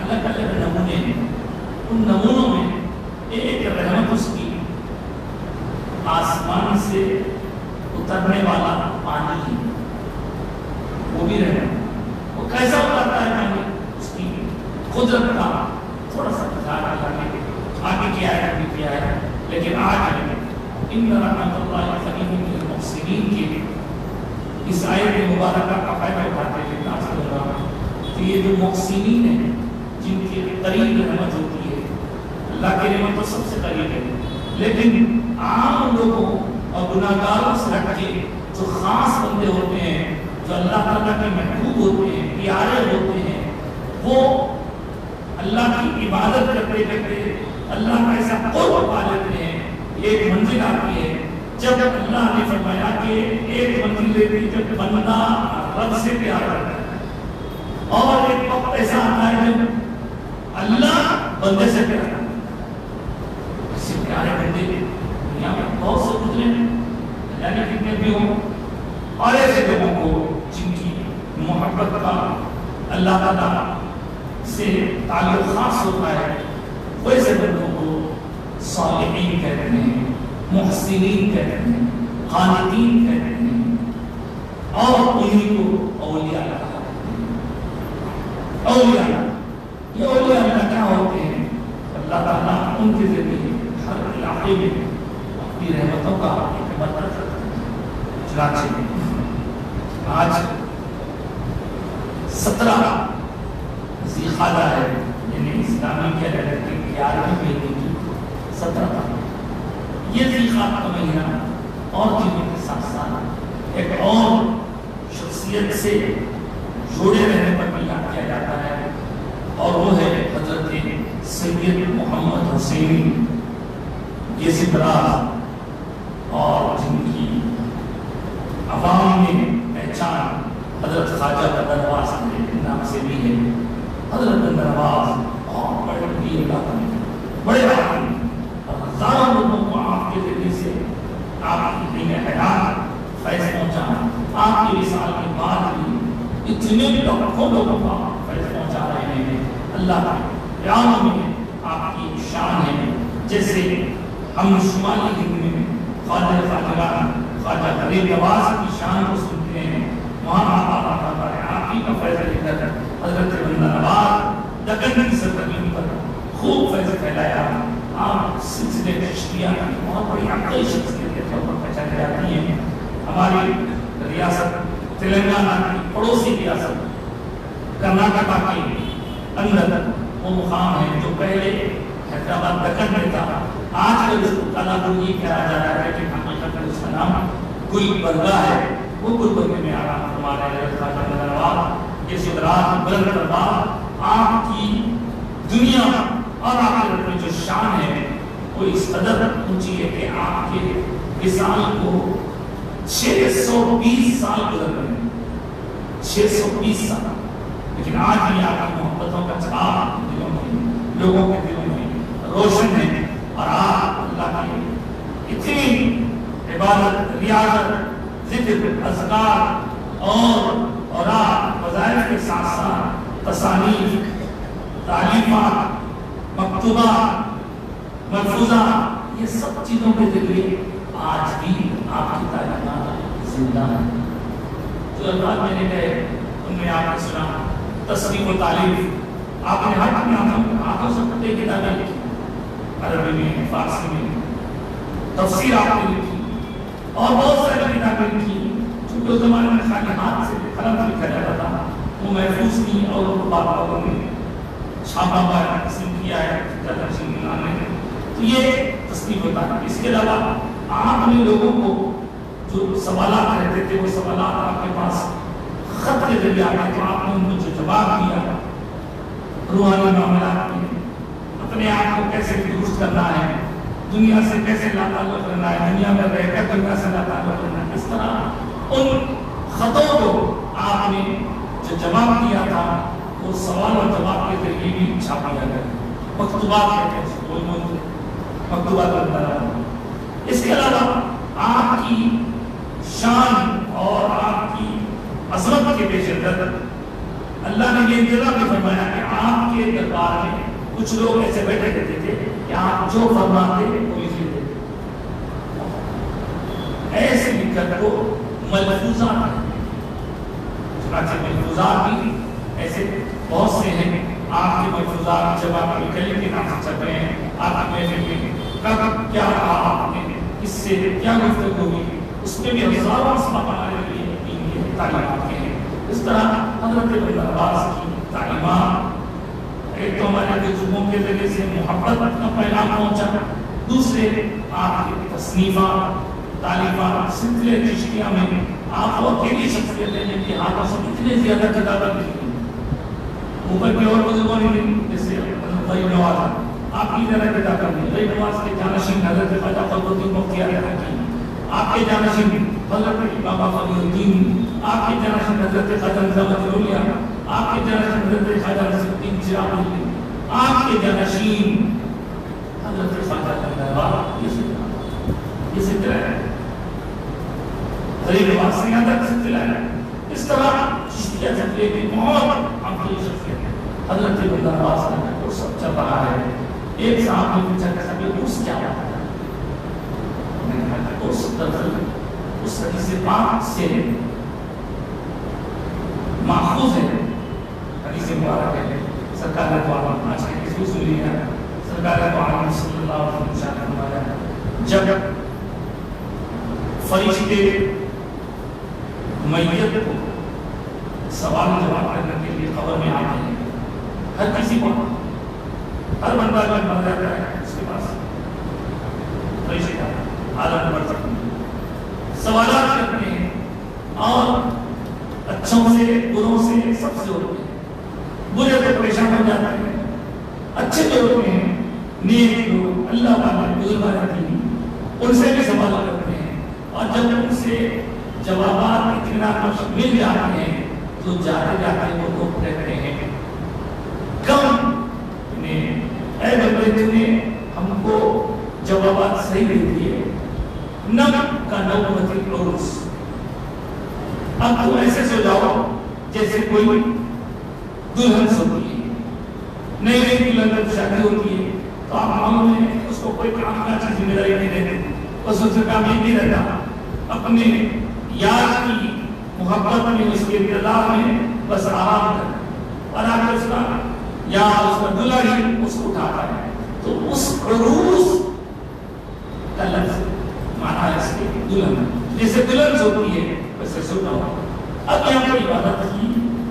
الگ الگ نمونے ہیں، ان نمونوں میں ایک رحمت اس کی آسمان سے اترنے والا پانی ہے، وہ بھی رحمت، وہ کیسا اترتا ہے پانی؟ اس کی قدرت کا تھوڑا سا بتا آگے کیا ہے ابھی کیا ہے، لیکن آج ان رحمت اللہ قریب من المحسنین کے اس آیت مبارکہ کا فائدہ اٹھاتے ہیں کہ یہ جو محسنین ہیں جن کے قریب رحمت ہوتی ہے، اللہ کی رحمت تو سب سے قریب ہے، لیکن عام لوگوں اور گناہگاروں سے ہٹ کے جو خاص بندے ہوتے ہیں، جو اللہ تعالیٰ کے محبوب ہوتے ہیں، پیارے ہوتے ہیں، وہ اللہ کی عبادت کرتے کرتے اللہ کا ایسا قرب پا لیتے ہیں۔ ایک منزل آتی ہے جب اللہ نے فرمایا کہ ایک منزل لیتی جب بندہ رب سے پیار کرتا ہے، اور ایک وقت ایسا آتا ہے جب اللہ بندے سے پیار کرتا ہے۔ اس سے پیارے بندے دنیا میں بہت سے گزرے ہیں، یعنی کتنے بھی ہوں، اور ایسے لوگوں کو جن کی محبت کا اللہ تعالیٰ سے تعلق خاص ہوتا ہے، ویسے بندوں کو صالحین کہتے ہیں، محسنین کہتے ہیں، قانتین کہتے ہیں، اور انہیں کو اولیاء اللہ کہتے ہیں۔ اولیاء، یہ اولیاء اللہ کیا ہوتے ہیں؟ اللہ تعالیٰ ان کے ذریعے ہر علاقے میں اپنی رحمتوں کا حکمت کرتا ہے۔ چنانچہ آج 17 ذی القعدہ ہے، یعنی اسلامی کیلنڈر کی 11ویں مہینے کی 17 تاریخ، یہ ذی القعدہ کا مہینہ اور چیزوں کے ساتھ ساتھ ایک اور شخصیت سے جوڑے رہنے پر بھی یاد کیا جاتا ہے، اور وہ ہے حضرت سید محمد حسینی، یہ ستراز اور جن کی عوام میں پہچان حضرت خواجہ بندہ نواز کے نام سے بھی ہے۔ حضرت بندہ نواز اور بڑے پیر علاقے بڑے عالم اور ہزاروں لوگوں کو آپ کے ذریعے سے آپ کی دین حیات فیض پہنچا. آپ کے وصال کے بعد بھی اتنے لاکھوں لوگوں کو فیض پہنچا رہے ہیں. اللہ کے قیام میں آپ کی شان ہے. جیسے ہم شمالی ہند میں خواجہ غریب نواز کی شان کو سنتے ہیں, وہاں آپ ہی کا فیض لے کر حضرت بندہ نواز دکن کی سرزمین پر خوب فیض پھیلایا. آپ سلسلے چشتیہ کی بہت بڑی عقلی شخصیت کے طور پر پہچانی جاتی ہیں. ہماری ریاست تلنگانہ کی پڑوسی ریاست کرناٹکا کے اندر وہ مقام ہے جو پہلے حیدرآباد دکن میں تھا. آج کل اس کو کالاگوری کہا جا رہا ہے کہ حقیقت میں اس کا نام گلبرگہ ہے. وہ گلبرگے میں آرام فرما رہے ہیں. خواجہ بندہ نواز یہ صدرات بلند دربار آپ کی دنیا اور آخرت میں جو شان ہے وہ اس قدر اونچی ہے کہ آپ کے وصال کو 620 سال گزر گئے ہیں. 620 سال. لیکن آج بھی آپ کی محبتوں کا چراغ دلوں میں, لوگوں کے دلوں میں روشن ہے. اور آپ اللہ کی اتنی عبادت, ریاضت, ذکر, اذکار اور وظائف کے ساتھ ساتھ تصانیف, تعلیمات, مکتوبات, ملفوظات, یہ سب چیزوں کے ذریعے آج بھی آپ کی تعلیمات زندہ ہیں. جو الفاظ میں نے کہے ان میں آپ نے سنا تصنیف و تعلیف. آپ نے ہر اپنے ہاتھوں سے پڑھے کتابیں لکھی, عربی میں, فارسی میں, تفسیر آپ نے لکھی اور بہت ساری کتابیں لکھی. چونکہ اس زمانے میں خالی ہاتھ سے قلم سے لکھا جاتا تھا, وہ محفوظ نہیں اور ان کو بابا نے چھاپا ہوا قسم کیا ہے نے. تو یہ تصنیف ہوتا ہے. اس کے علاوہ آپ نے لوگوں کو جو سوالات رہتے تھے وہ سوالات آپ کے پاس خط کے ذریعے آئے تو آپ نے ان کو جو جواب دیا, روحانی معاملات میں اپنے آپ کو کیسے درست کرنا ہے, دنیا سے کیسے لا تعلق کرنا ہے, دنیا میں رہ کر دنیا سے لا تعلق کرنا ہے, اس طرح ان خطوں کو آپ نے جو جواب دیا تھا وہ سوال اور جواب کے ذریعے بھی چھاپا گیا. مکتوبات کہتے ہیں, مکتوبات بنتا. اس کے علاوہ آپ کی شان اور آپ کی عظمت کے پیش نظر اللہ نے یہ انتظام بھی فرمایا کہ آپ کے دربار میں کچھ لوگ ایسے بیٹھے رہتے تھے کہ آپ جو فرماتے وہ لکھ لیتے تھے. ایسے لکھت کو ملفوظات, چنانچہ ملفوظات بھی ایسے بہت سے ہیں. آپ کے ملفوظات جب آپ کے کلم کے نام سے چل رہے ہیں, آپ کے محفل میں کب کیا کہا آپ نے, اس سے کیا گفتگو ہوئی, اس میں بھی ہزاروں اسباب ہمارے لیے تعلیمات کے ہیں. اس طرح حضرت بندہ نواز کی تعلیمات, ایک تو ہمارے بزرگوں کے ذریعے سے محبت کا پیغام پہنچا, دوسرے آپ کی تصنیفات, تعلیمات, سلسلے چشتیہ میں آپ وہ اکیلی شخصیت ہیں جن کے ہاتھوں سے اتنے زیادہ کتابیں لکھی. اوپر کے اور بزرگوں نے جیسے حضرت غریب نواز آپ کی طرح کتابیں لکھی. غریب نواز کے جانشین حضرت خواجہ فضل الدین مختیار حکیم, آپ کے جانشین حضرت بابا فضل الدین, آپ کے جانشین حضرت خواجہ نظام الدولیا, آپ کے جانشین حضرت خواجہ نصیر الدین چراغ الدین, آپ کے جانشین حضرت خواجہ نواز. یہ سلسلہ ہے غریب نواز سے یہاں تک سلسلہ ہے. اس طرح چشتیہ سلسلے میں بہت عقلی شخصیت ہے. حضرت بندہ نواز کا وہ سب چل رہا ہے. ایک صاحب نے پوچھا کہ سب اس کیا ہوتا ہے, میں نے کہا اس دراصل اس حدیث پاک سے ماخوذ ہے. حدیث مبارک ہے, سرکار تو عالم آج کے کسی سن لیا, سرکار تو عالم صلی اللہ علیہ وسلم فرمایا جب فرشتے میت کو سوال جواب کرنے کے لیے قبر میں آتے ہیں, ہر کسی کو, ہر بندہ جب مر جاتا ہے اس کے پاس فرشتے عالم بڑھ سکتے ہیں, سوالات کرتے ہیں اور اچھوں سے بروں سے سب سے ہوتے ہیں. برے سے پریشان ہو جاتے ہیں, اچھے جو ہوتے ہیں نیک لوگ اللہ تعالیٰ بزرگان رہتے ہیں ان سے بھی سوال کرتے ہیں, اور جب ان سے جوابات اطمینان مل جاتے ہیں تو جاتے جاتے وہ لوگ کہتے ہیں کم نے اے بندے تم نے ہم کو جوابات صحیح دے دیے, نم کا نوبتی عرس, اب تم ایسے سو جاؤ جیسے کوئی دلہن سوتی ہے، نئی نئی دلہن شادی ہوتی ہے تو آپ معلوم ہے اس کو کوئی کام کا ذمہ داری نہیں دیتے، اس سے کام یہ نہیں رہتا اپنے یار کی محبت میں، اس کے انتظار میں بس آرام کرنا، اور آپ اس کا یا اس کا دلہا ہی اس کو اٹھاتا ہے، تو اس عروس کا لفظ مانا ہے اس کے دلہن، جیسے دلہن سوتی ہے ویسے سونا ہوا۔ اب یہاں کوئی عبادت کی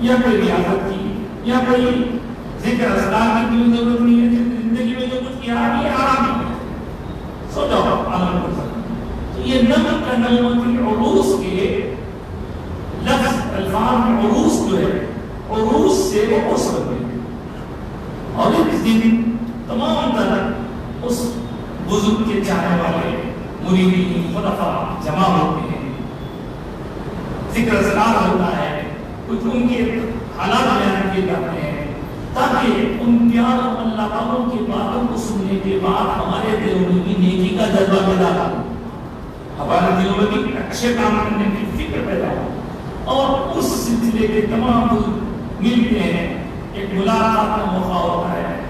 یا کوئی ریاضت کی یا کوئی ذکر اذکار کی ضرورت نہیں ہے، زندگی میں جو کچھ کیا ہے آرام میں سو جاؤ آرام کر سکتے۔ تو یہ نم کا نمت عروس کے لفظ الفاظ میں عروس جو ہے، عروس سے وہ عرس بنتے ہیں، اور اس دن تمام طرح اس بزرگ کے چاہنے والے مریدین خلفاء جمع ہوتے ہیں، ذکر اذکار ہوتا ہے، کچھ ان کے حالات بیان کیے جاتے ہیں تاکہ ان پیار اللہ تعالیٰ کی باتوں کو سننے کے بعد ہمارے دلوں میں بھی نیکی کا جذبہ پیدا ہو، ہمارے دلوں میں بھی اچھے کام کرنے کی فکر پیدا ہو، اور اس سلسلے کے تمام لوگ ملتے ہیں، ایک ملاقات کا موقع ہوتا ہے،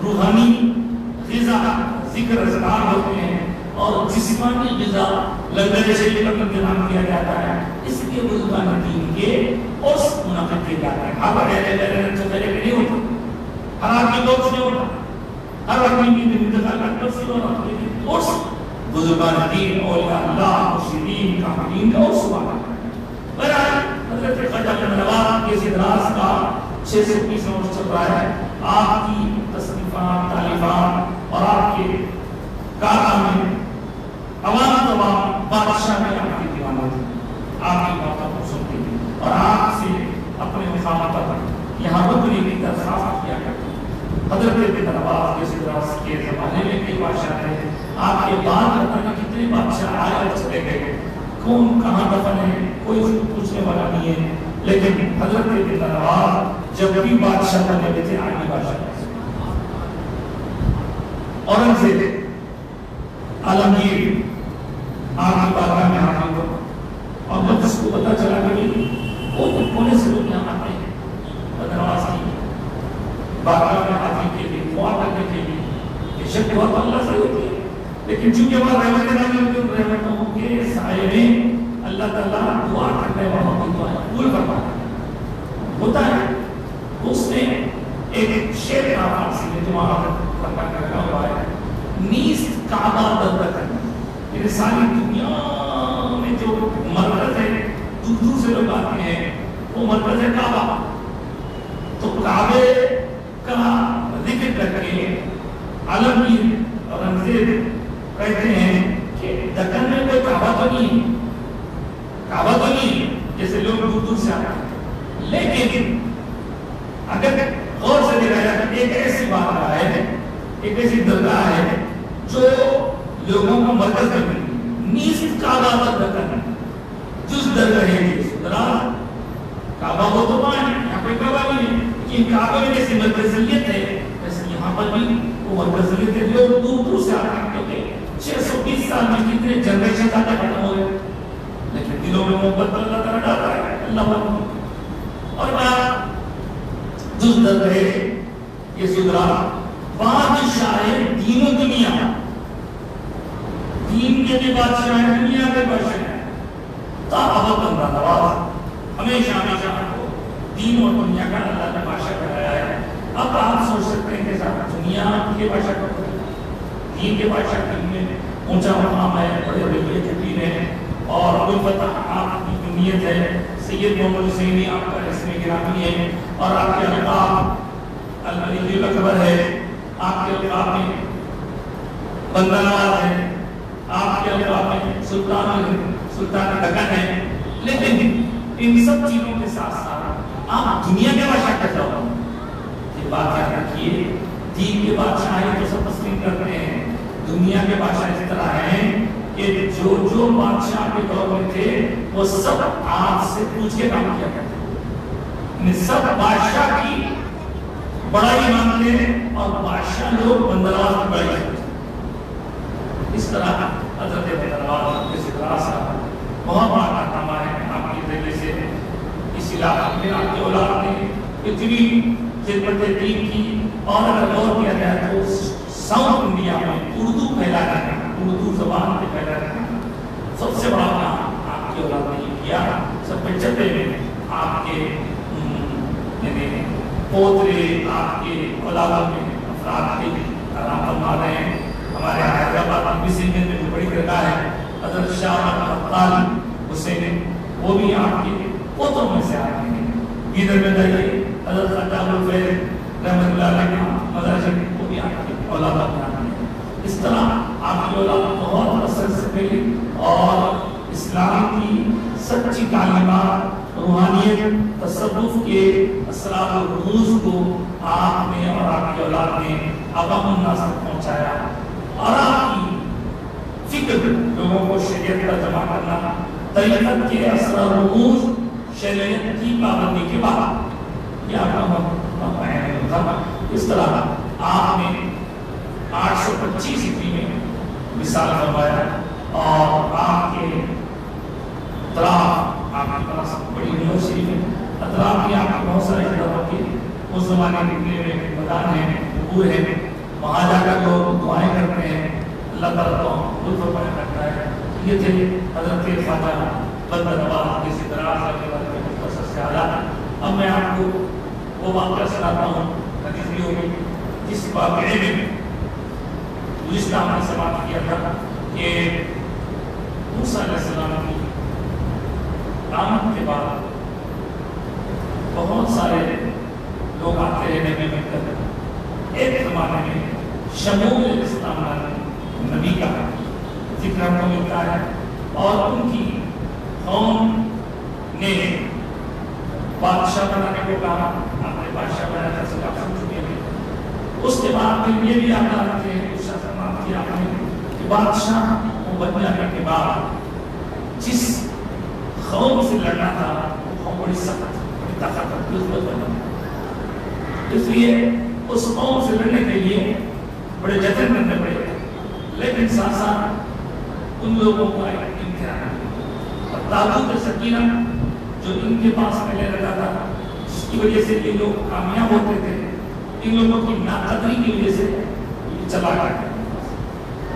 روحانی غذا ذکر اذکار ہوتے ہیں، اور جسمانی غذا لنگر شریف کا انتظام کیا جاتا ہے، اس لیے بزرگان دین کے عرس منعقد کیا جاتا ہے۔ آپ نہیں ہوتا، ہر آدمی کو نہیں ہوتا، ہر آدمی کی انتقال کا تفصیل ہوتا ہے، عرس بزرگان دین اولیاء اللہ مرشدین کاملین کا عرس ہوا ہے۔ برحال حضرت خواجہ احمد نواز کے سدراس کا 630 عرس چل رہا ہے، آپ کی تصنیفات تالیفات اور آپ کے کارنامے عوام تمام بادشاہ میں آپ کی دیوانہ تھی، آپ کی باتوں کو سنتے ہیں اور آپ سے اپنے مقام پر یہاں رکنے کی درخواست کیا کرتے ہیں۔ حضرت ابن نواز کے سدراس کے زمانے میں کئی بادشاہ تھے، آپ کے بعد پتہ کتنے بادشاہ آئے اور چلے گئے، کون کہاں دفن ہے کوئی پوچھنے والا نہیں ہے، لیکن حضرت ابن نواز جب بھی بادشاہ بنے ہوئے تھے آگے بادشاہ اورنگزیب عالمگیر آپ کی بارگاہ میں حاضر ہوا، اور جب اس کو پتہ چلا کہ وہ کونے سے لوگ یہاں آتے ہیں بدنواز کی بارگاہ میں حاضر کے لیے، دعا کرنے کے لیے، یہ شک دعا تو اللہ سے ہوتی ہے، لیکن چونکہ وہ رحمت رحمتوں کے سائے میں اللہ تعالیٰ دعا کرنے والوں کی دعا قبول فرماتا ہے، ہوتا ہے۔ اس نے ایک شعر کا فارسی میں جو آپ کا ہوا ہے، نیست کعبہ دردکن، یعنی ساری دنیا میں جو مرکز ہے دور دور سے لوگ آتے ہیں وہ مرکز ہے کعبہ، تو کعبے کا ذکر کر کے عالمگیر اورنگزیب کہتے ہیں کہ دکن میں کوئی کعبہ تو نہیں ہے، کعبہ تو نہیں ہے جیسے لوگ دور دور سے آتے ہیں، لیکن اگر غور سے دیکھا جائے ایک ایسی بات ہے، ایک ایسی درگاہ ہے جو لوگوں کا مرکز کرتی ہے، نیست کعبہ دردکن، جس درگاہ ہے درگاہ کعبہ ہو تو وہاں یہاں کوئی کعبہ نہیں ہے، لیکن کعبہ میں جیسے مرکزیت ہے ویسے یہاں پر بھی وہ مرکزیت ہے، لوگ دور دور سے آتے ہیں، کیونکہ 620 سال میں کتنے جنریشن آتے ختم ہو گئے، لیکن دلوں میں محبت اللہ تعالیٰ ڈالتا ہے اللہ پر، اور بات جس درگاہ ہے یہ سدرا بادشاہ دین و دنیا، دین کے بھی بادشاہ ہیں دنیا کے بادشاہ ہیں، تابعت اللہ نواز ہمیشہ ہمیشہ کو دین اور دنیا کا اللہ نے بادشاہ کرایا ہے۔ اب آپ سوچ سکتے ہیں کہ دنیا کے بادشاہ کا دین کے بادشاہ کے لیے اونچا مقام ہے، بڑے بڑے کبیر ہیں، اور ابو الفتح آپ کی جو نیت ہے، سید محمد حسینی آپ کا اسم گرامی ہے، اور آپ کے القاب العلی الاکبر ہے، آپ کے القاب میں بندہ نواز ہے، آپ کے القاب میں سلطان دکن ہے، لیکن ان سب چیزوں کے ساتھ ساتھ آپ دنیا کے بادشاہ کہتا ہو، یہ بات یاد رکھیے، دین کے بادشاہ ہیں تو سب تسلیم کرتے ہیں، دنیا کے بادشاہ اس طرح ہیں کہ جو جو بادشاہ کے دور میں تھے وہ سب آپ سے پوچھ کے کام کیا کرتے ہیں، سب بادشاہ کی بڑائی مانتے ہیں اور بادشاہ لوگ بندرواز کی بڑائی کرتے ہیں۔ اس طرح حضرت بندرواز کے سدراس کا بہت بڑا کارنامہ ہے، آپ کی ذریعے سے علاقے میں آپ کی اولاد نے اتنی خدمت دین کی، اور اگر غور کیا جائے تو ساؤتھ انڈیا میں اردو پھیلا رہا ہے، اردو زبان پہ پھیلا رہا ہے، سب سے بڑا کام آپ کی اولاد نے کیا۔ سب جبے میں آپ کے یعنی پوترے، آپ کے اولاد میں افراد کے آرام فرما رہے ہیں۔ ہمارے حیدرآباد میں بھی میں جو بڑی درگاہ ہے حضرت شاہ ابطال حسین، وہ بھی آپ کے پوتوں میں سے آتے ہیں۔ ادھر میں جائیے حضرت خطاب الفیض رحمۃ اللہ علیہ کا مدرسہ، وہ بھی آپ کے اولاد میں آتے ہیں۔ اس طرح آپ کی اولاد بہت اثر سے پہلے اور اسلام کی سچی تعلیمات، روحانیت، تصوف کے اسرار و رموز کو آپ نے اور آپ کی اولاد نے عوام الناس تک پہنچایا، اور آپ کی فکر لوگوں کو شریعت کا جمع کرنا، طریقت کے اسرار و رموز شریعت کی پابندی کے بعد یہ آپ کا اس طرح آپ نے 825 ہجری میں مثال فرمایا، اور آپ کے اطراف آپ کے پاس بڑی نور شریف ہے، اطراف کی آپ کے بہت سارے جگہوں کے اس زمانے نکلے ہوئے میدان ہیں، قبور ہیں، وہاں جا کر لوگ دعائیں کرتے ہیں، اللہ تعالیٰ کو لطف پانے کرتا ہے۔ یہ تھے حضرت خواجہ بندہ نواز جس طرح کے بارے میں مختصر سے حالات۔ اب میں آپ کو وہ واقعہ سناتا ہوں حدیث میں، جس واقعے میں گزشتہ ہم نے سماعت کیا تھا کہ موسیٰ علیہ السلام کی آمد کے بعد بہت سارے لوگ آتے رہنے میں مل کر ایک زمانے میں شمول اسلام نبی کا ذکر ہم کو ملتا ہے، اور ان کی قوم نے بادشاہ بنانے کو کہا، آپ نے بادشاہ بنانا سے آپ سن چکے ہیں۔ اس کے بعد پھر یہ بھی آتا رکھتے ہیں اس شاہ کیا آپ نے کہ بادشاہ بن جانے کے بعد جس قوم سے لڑنا تھا وہ بڑی سخت، بڑی طاقت بنا، اس لیے اس قوم سے لڑنے کے لیے بڑے جتن کرنے پڑے، لیکن ساتھ ساتھ ان لوگوں کا ایک امتحان اور تابوت سکینہ جو ان کے پاس پہلے رہتا تھا، جس کی وجہ سے یہ لوگ کامیاب ہوتے تھے، ان لوگوں کی ناقدری کی وجہ سے چلا گیا،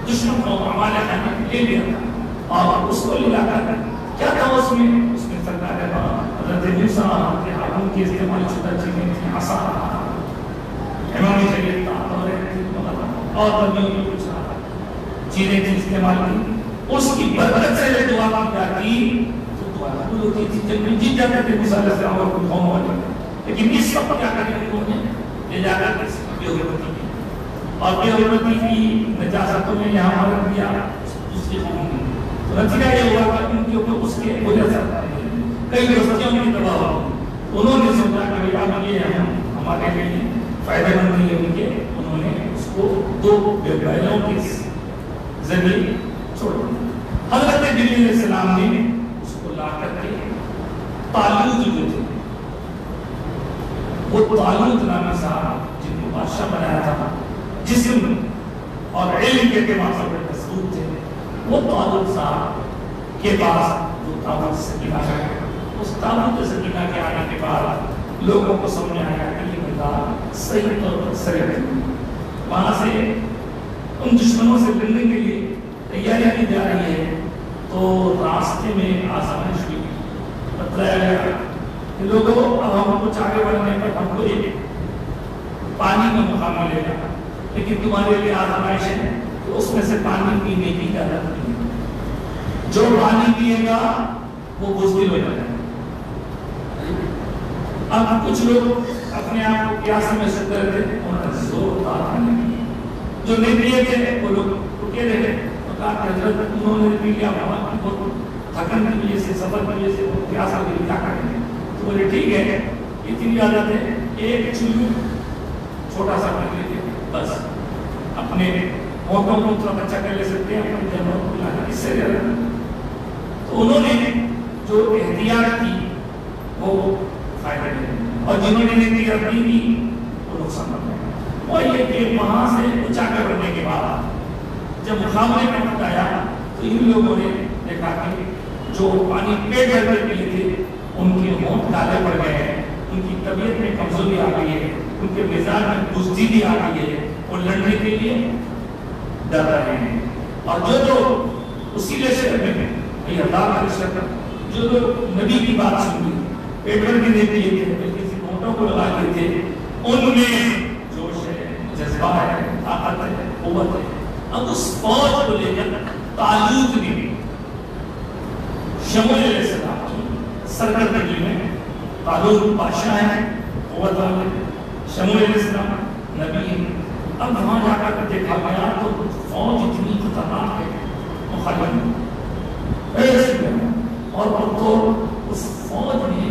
دشمن کو ہمارے خانے لے لیا تھا، اور اس کو لے لا کر کیا تھا اس میں سرکار حضرت موسیٰ کے ہارون کی استعمال شدہ چیزیں تھیں، عصا، امام شریعت اور بندیوں کی کچھ چیزیں تھیں استعمال کی، اس کی برکت سے یہ دعا کی جاتی تو دعا قبول ہوتی تھی، جب بھی جیت جاتے تھے موسیٰ علیہ السلام اور کوئی قوم والے، لیکن اس وقت کیا کریں انہوں نے لے جا کر بے حرمتی کی، اور بے حرمتی کی نجاستوں نے یہاں مدد دیا دوسری قوم نے، تو نتیجہ یہ ہوا کہ ان کے اوپر اس کے وجہ سے کئی بستیوں کی تباہ ہو، انہوں نے سوچا کہ اب یہ ہمارے لیے فائدہ مند نہیں ہے ان کے، انہوں نے اس کو دو بیلوں کے ذریعے چھوڑ دیا۔ حضرت جبرائیل علیہ السلام نے اس کو لا کر کے طالوت جو تھے، وہ طالوت نامی صاحب جن کو بادشاہ بنایا تھا، جسم اور علم کے اعتبار سے بڑے مضبوط تھے، وہ طالوت صاحب کے پاس جو تابوت سکینہ ہے، اس تابوت سکینہ کے آنے کے بعد لوگوں کو سمجھ آیا کہ یہ بندہ صحیح طور پر سرے ہے، وہاں سے ان دشمنوں سے لڑنے کے لیے تیاریاں کی جا رہی ہے، تو راستے میں آزمائش ہوئی، بتلایا گیا کہ لوگوں اب ہم کچھ آگے بڑھنے پر ہم کو ایک پانی کا مقام ملے گا، لیکن تمہارے لیے آزمائش ہے کہ اس میں سے پانی پینے کی اجازت نہیں ہے، جو پانی پیے گا وہ بزدل ہو جائے گا۔ اب کچھ لوگ اپنے آپ کو کیا سمجھ سکتے تھے، انہوں نے زوردار پانی پیے، جو نہیں پیے تھے وہ لوگ رکے رہے، کہا کہ حضرت انہوں نے پی لیا، تھکن کی وجہ سے، سفر کی وجہ سے وہ پیاس لگی، کیا کریں گے؟ تو بولے ٹھیک ہے، اتنی عادت ہے، ایک چلو چھوٹا سا کر لیتے بس، اپنے موقعوں کو تھوڑا بچہ کر لے سکتے ہیں، اپنے جانوروں کو لانا اس سے زیادہ۔ تو انہوں نے جو احتیاط کی وہ فائدہ نہیں، اور جنہوں نے احتیاط نہیں کی وہ نقصان نہ ہوا۔ وہ یہ کہ وہاں سے اونچا کرنے کے بعد جب مقابلے کا وقت آیا تو ان لوگوں نے دیکھا کہ جو پانی پیٹ بھر کر پیے تھے ان کے ہونٹ کالے پڑ گئے ہیں، ان کی طبیعت میں کمزوری آ گئی ہے، ان کے مزاج میں بزدلی آ گئی ہے، وہ لڑنے کے لیے ڈر رہے ہیں۔ اور جو اسی سے اللہ کا رشتہ جو نبی کی بات سن لی، پیٹ بھر کے دیکھ لیے تھے، کسی ہونٹوں کو لگا لیے تھے، ان میں جوش ہے، جذبہ ہے، طاقت ہے، قوت ہے۔ اب اس فوج کو لے کر طالوت نے شموئیل علیہ السلام کی سرکردگی میں، طالوت بادشاہ ہے، قوت والے، شموئیل علیہ السلام نبی ہے۔ اب وہاں جا کر دیکھا گیا تو فوج اتنی خطرناک ہے، مخالف اور تو اس فوج میں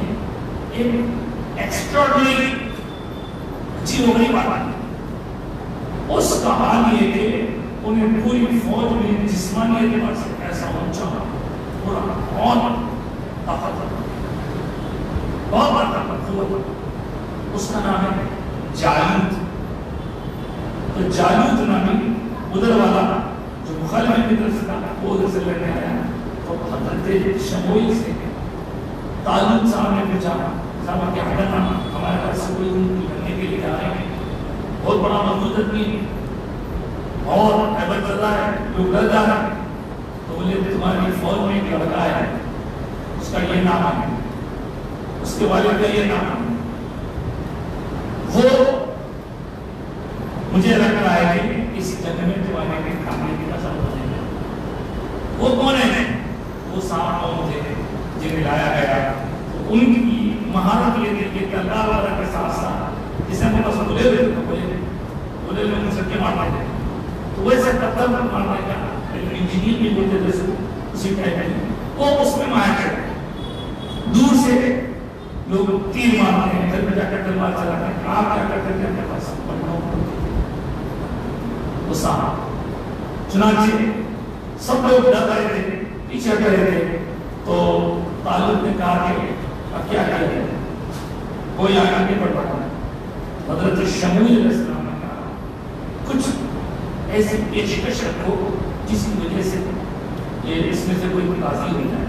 ایک ایکسٹراڈنری چیز ہو گئی بات، اس کا حال یہ کہ انہیں پوری فوج میں جسمانی اعتبار سے ایسا اونچا پورا بہت طاقت، بہت بڑا قوت، اس کا نام ہے جالوت۔ تو جالوت نامی ادھر والا جو مخالف کی طرف سے تھا وہ ادھر سے لڑنے آیا، تو حضرت شموئیل سے طالوت صاحب نے پوچھا، صاحب کیا کرنا، ہمارے پاس سے کوئی لڑنے کے لیے آ رہے ہیں، بہت بڑا مضبوط آدمی ہے اور عبادت کر رہا ہے، لوگ ڈر جا رہا ہے، تو بولے تمہاری فوج میں ایک لڑکا ہے، اس کا یہ نام ہے، اس کے والد کا یہ نام ہے، وہ مجھے لگ رہا ہے کہ اس جنگ میں تمہارے کے کامیابی کا سبب بنے گا۔ وہ کون ہے؟ وہ صاحب قوم تھے جنہیں لایا گیا، تو ان کی مہارت یہ تھی کہ تلوار والا کے ساتھ ساتھ جسے ہم پاس بولے ہوئے تھے، بولے لوگ ان سب کے مارتے تھے، تو ویسے پتھر مارنے کا انجینئر بھی بولتے تھے اسی ٹائپ میں، وہ اس میں ماہر ہے، دور سے لوگ تیر مارتے ہیں، پھر جا کر تلوار چلاتے ہیں، آپ کیا کرتے ہیں اپنے پاس وہ صاحب۔ چنانچہ سب لوگ ڈر رہے تھے، پیچھے ہٹ رہے تھے، تو طالوت نے کہا کہ اب کیا کیا جائے، کوئی آگے نہیں بڑھ پڑا۔ حضرت شموئیل علیہ السلام نے کہا کچھ ایسی پیشکش رکھو جس کی وجہ سے یہ اس میں سے کوئی قاضی ہو جائے۔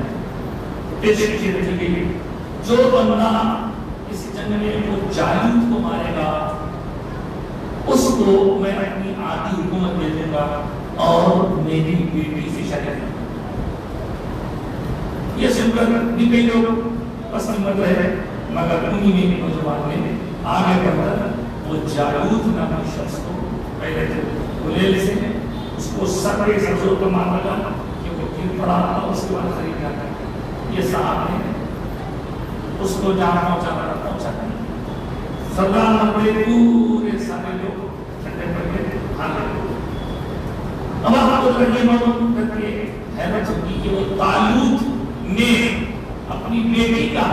پیشکش رکھی گئی، جو بندہ اس جنگ میں وہ جالوت کو مارے گا اس کو میں اپنی آدھی حکومت دے دوں گا اور میری بیٹی سے شادی کروں گا۔ یہ سن کر بھی کئی لوگ پسند کر رہے ہیں، مگر انہی میں نوجوان نے آگے بڑھ کر وہ جالوت نامی شخص کو پہلے گلیل سے اس کو سر کے سرزور کو مار لگا کہ وہ گر پڑا، اور اس کے بعد خرید کر یہ صاحب نے اس کو جہاں پہنچا نہیں۔ سردار مرے پورے سارے لوگ ٹھنڈے پڑ گئے، اب آپ کو یہ معلوم کر کے حیرت ہوگی کہ وہ طالوت نے اپنی بیٹی کا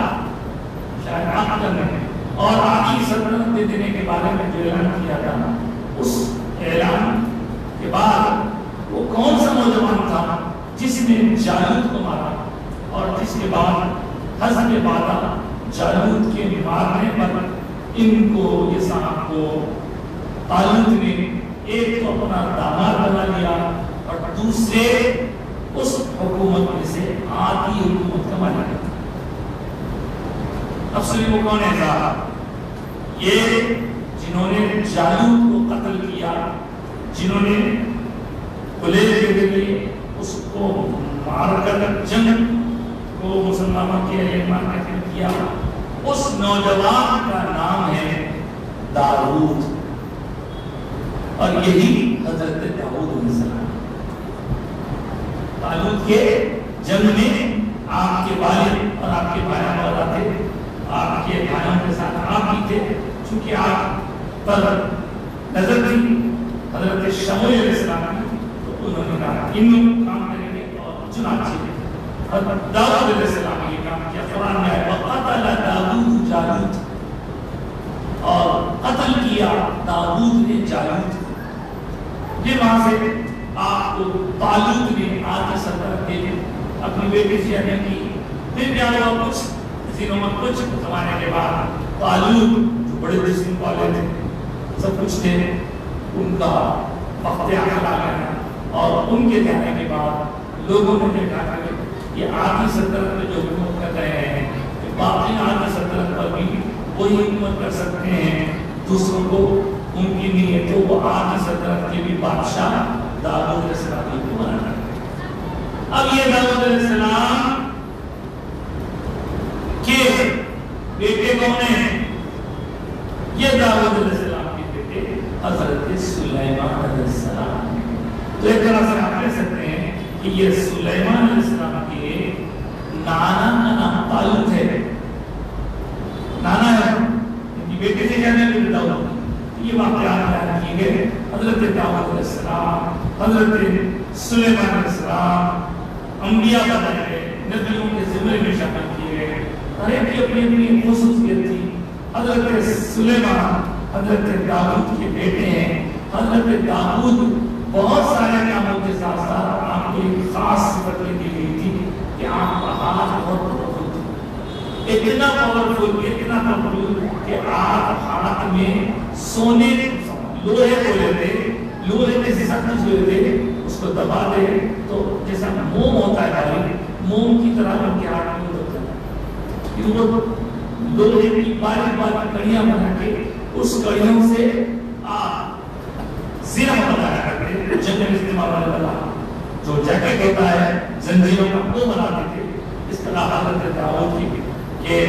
شاید عقد کرنے اور آخری سلطنت دے دینے کے بارے میں جو اعلان کیا تھا، اس اعلان کے بعد وہ کون سا نوجوان تھا جس نے جالوت کو مارا، اور جس کے بعد حزب بالا جالوت کے مارنے پر ان کو یہ صاحب کو طالوت نے ایک تو اپنا داماد بنا لیا اور دوسرے اس حکومت میں سے آدھی حکومت کا بنا لیا۔ اب سنیں وہ کون ہے صاحب؟ یہ جنہوں نے جالوت کو قتل کیا، جنہوں نے قلیل کے لیے اس کو مار کر جنگ کو مسلمانوں کے ایمان کا کیا، اس نوجوان کا نام ہے داؤد، اور یہی حضرت داؤد علیہ السلام۔ طالوت کے جنگ میں آپ کے والد اور آپ کے بھائی مولا تھے، آپ کے بھائیوں کے ساتھ آپ بھی تھے، چونکہ آپ پر نظر تھی حضرت شموئیل علیہ السلام کی، تو انہوں نے کہا ان کام کریں گے، اور چنانچہ حضرت داؤد علیہ السلام نے یہ کام کیا۔ قرآن میں ہے وَقَتَلَ دَاوُودُ جَالُوتَ، اور قتل کیا داؤد نے جالوت۔ یہ وہاں سے آپ کو طالوت نے آدھی سلطنت دے دی، اپنی بیٹی سے عہد کی، پھر کیا ہوا کچھ دنوں میں کچھ زمانے کے بعد طالوت جو بڑے جسم والے تھے، سب کچھ تھے، ان کا وقت آخر آ گیا، اور ان کے جانے کے بعد لوگوں نے دیکھا کہ یہ آدھی سلطنت میں جو حکومت کر رہے ہیں باقی آج سلطنت پر بھی وہی حکومت کر سکتے ہیں دوسروں کو ان کی نہیں ہے، تو وہ آج سلطنت کے بھی بادشاہ داؤد علیہ السلام کو بنا کرتے ہیں۔ اب یہ داؤد علیہ السلام کے بیٹے کون ہیں؟ یہ داؤد علیہ السلام کے بیٹے حضرت سلیمان علیہ السلام۔ تو ایک طرح سے آپ کہہ سکتے ہیں کہ یہ سلیمان علیہ السلام کے نانا کا نام طالوت ہے، نانا ہے ان کی بیٹے سے جانے کے داؤد۔ یہ واقعات بیان کیے گئے، حضرت داؤد علیہ السلام، حضرت سلیمان علیہ السلام انبیاء بنائے گئے، نبیوں کے زمرے میں شامل کیے گئے، ہر ایک کی اپنی اپنی خصوصیت تھی۔ حضرت سلیمان حضرت داؤد کے بیٹے ہیں۔ حضرت داؤد بہت سارے کاموں کے ساتھ ساتھ آپ کو ایک خاص صفت دی گئی تھی کہ آپ کا ہاتھ بہت پاورفل تھا، اتنا پاورفل کہ آپ ہاتھ میں سونے لوہے کو لیتے، لوہے میں سے سب کچھ لیتے، اس کو دبا دے تو جیسا موم ہوتا ہے بھائی، موم کی طرح ان کے ہاتھ میں ہوتا ہے، وہ لوہے کی باریک باریک کڑیاں بنا کے اس کڑیوں سے زیرہ بنایا کرتے، جنگ میں استعمال ہونے والا جو جیکٹ ہوتا ہے زنجیروں کا وہ بناتے تھے۔ اس طرح حضرت داؤد کے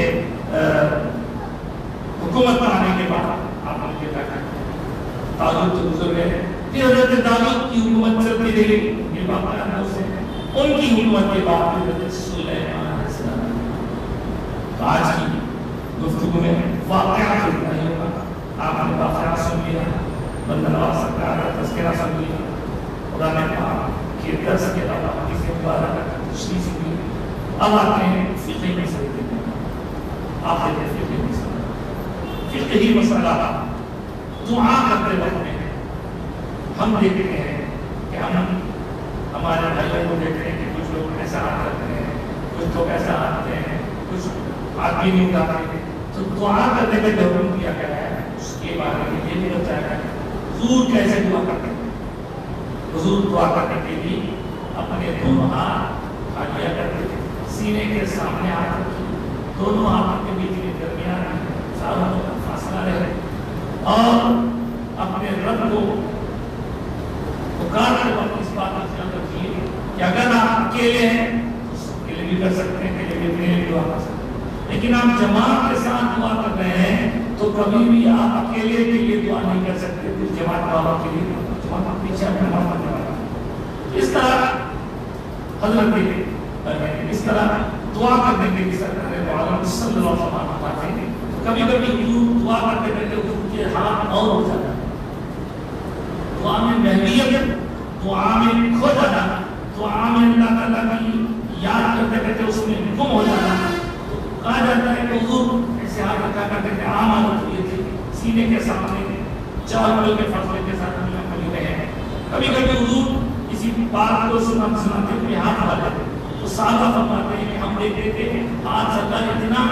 حکومت پر آنے کے بعد آپ نے دیکھا کہ طالوت تو گزر گئے، پھر حضرت داؤد کی حکومت چلتی رہی، یہ واقعات سے ان کی حکومت کے بعد حضرت سلیمان علیہ السلام۔ آج کی گفتگو میں واقعات اتنا ہی ہوگا، آپ نے واقعات سن لیا، بندہ نواز سرکار کا تذکرہ سن لیا، قرآن پاک کے درس کے علاوہ حدیث مبارکہ کا تشریح سن لی۔ اب آتے ہیں فقہی مسئلے پہ، آپ دیکھتے ہیں فقہی مسئلہ، فقہی مسئلہ دعا کرتے وقت میں ہم دیکھتے ہیں کہ ہمارے بھائیوں کو دیکھتے ہیں کہ کچھ لوگ ایسا کرتے ہیں، کچھ لوگ ایسا آتے ہیں، کچھ آدمی نہیں اٹھاتے، تو دعا کرنے کا جو حکم دیا گیا ہے اس کے بارے میں یہ بھی بتایا گیا ہے حضور کیسے دعا کرتے ہیں۔ حضور دعا کرنے کے لیے اپنے دونوں ہاتھ اٹھا لیا کرتے تھے، سینے کے سامنے ہاتھ رکھیے، دونوں ہاتھوں کے بیچ کے درمیان ساروں کا فاصلہ رہے، اور اپنے رب کو پکار کے وقت اس بات کا خیال رکھیے کہ اگر آپ اکیلے ہیں تو سب کے لیے بھی کر سکتے ہیں، کہ لیے بھی دعا کر سکتے ہیں، لیکن آپ جماعت کے ساتھ دعا کر رہے ہیں تو کبھی بھی آپ اکیلے کے لیے دعا نہیں کر سکتے، کچھ جماعت والوں کے لیے جماعت پیچھے اس طرح حضرت اس طرح دعا کرنے کے لیے سرکار عالم صلی اللہ علیہ وسلم کبھی کبھی دعا کرتے کرتے ان کے ہاتھ اور ہو جاتا ہے، دعا میں محلیت، دعا میں کھو جانا، دعا میں اللہ تعالیٰ کی یاد کرتے کرتے اس میں گم ہو جانا۔ کہا جاتا ہے کہ حضور ایسے ہاتھ رکھا کرتے تھے، عام عادت یہ تھی، سینے کے سامنے چار بل کے فاصلے کے ساتھ کھڑے رہے ہیں۔ کبھی کبھی حضور کسی بات کو سناتے ہوئے ہاتھ بڑھاتے تھے تو صحابہ فرماتے ہیں کہ ہم دیکھتے تھے ہاتھ سرکار اتنا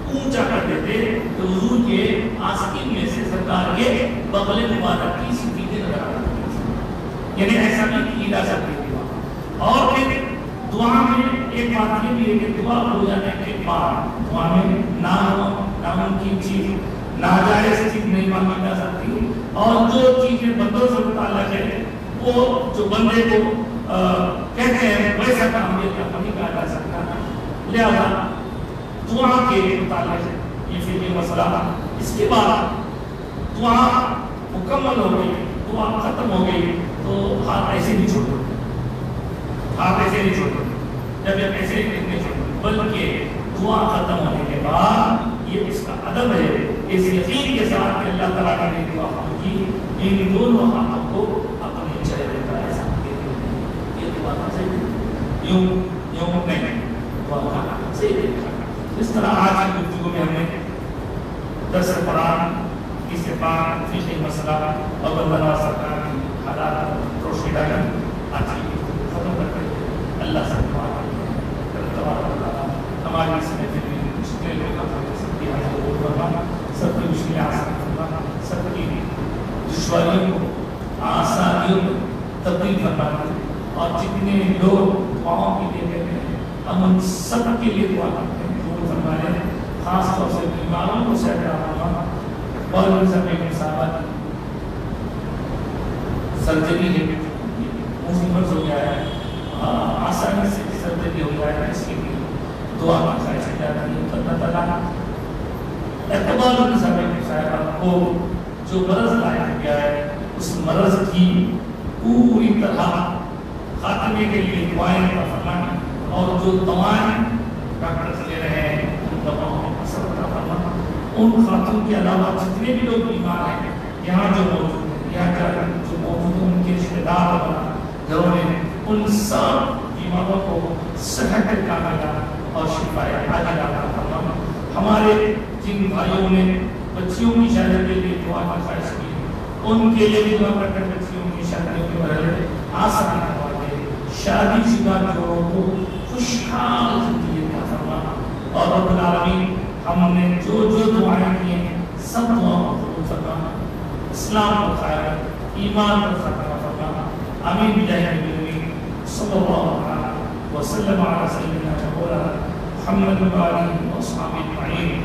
اونچا کرتے تھے کہ حضور کے آستین میں سے سرکار کے بغل مبارک کی سفیدیں نظر آتی تھی، یعنی ایسا بھی کی جا سکتی تھی۔ اور پھر دعا میں ایک بات یہ بھی ہے کہ دعا ہو جانے کے بعد دعا میں ناممکن چیز، ناجائز چیز نہیں مانگی جا سکتی، اور جو چیزیں بندوں سے متعلق ہے وہ جو بندے کو کہتے ہیں ویسا کام یہ نہیں کہا جا سکتا، لہذا دعا کے متعلق یہ فقہی مسئلہ۔ اس کے بعد دعا مکمل ہو گئی، دعا ختم ہو گئی تو ہاتھ ایسے نہیں چھوڑ دو، ہاتھ ایسے نہیں چھوڑ دو، جب ایسے نہیں چھوڑ دو، بلکہ دعا ختم ہونے کے بعد یہ اس کا ادب ہے، اس یقین کے ساتھ کہ اللہ تعالیٰ نے دعا کی ان دونوں ہاتھوں کو اپنے چہرے پر ایسا یہ دعا کا صحیح یوں نہیں، دعا کا صحیح۔ اس طرح آج کی گفتگو میں ہم نے درس قرآن کی صفات، فقہی مسئلہ اور بندہ سرکار کی حالات روشنی ڈالی۔ آج کی گفتگو ختم کرتے ہیں، اللہ سے دعا کرتے ہیں ہماری اس میں مشکلیں لوگ سب کی حاضر فرما، سب کی مشکلیں آسان فرما، سب کی دشواریوں کو آسانیوں میں تبدیل فرما، اور جتنے لوگ دعاؤں کے لیے کہتے ہیں ہم ان سب کے لیے دعا کرتے ہیں فرمائے، خاص طور سے بیماروں کو صحت عامہ اور سب مساوات سرجری ہے مصیبت ہو گیا ہے، آسانی سے سرجری ہو جائے ہے، اس کے لیے دعا کی خواہش کی جاتی ہے۔ اللہ تعالیٰ اعتبار صاحب کو جو مرض لایا گیا ہے اس مرض کی پوری طرح خاتمے کے لیے دعائیں فرمائیں، اور جو دوائیں ڈاکٹر لے رہے ہیں ان دواؤں میں اثر فرمائیں۔ ان خاتون کے علاوہ جتنے بھی لوگ بیمار ہیں یہاں جو موجود ہیں، یہاں جو موجود ہیں، ان کے رشتے دار گھروں میں، ان سب بیماروں کو صحت کاملہ اور شفا عاجلہ عطا فرمائیں۔ ہمارے جن بھائیوں نے بچیوں کی شادی کے لیے دعا کی خواہش کی ان کے لیے بھی دعا کر کر بچیوں کی شادیوں کے مرحلے آسان کروا دے، شادی شدہ جوڑوں کو خوشحال زندگی عطا فرما، اور رب العالمین ہم نے جو جو دعائیں کی ہیں سب دعاؤں کو قبول فرما، اسلام کو قائم، ایمان کو فرما فرما، آمین بجاہ نبی صلی اللہ علیہ وسلم علی سیدنا مولانا محمد و آلہ و اصحابہ اجمعین۔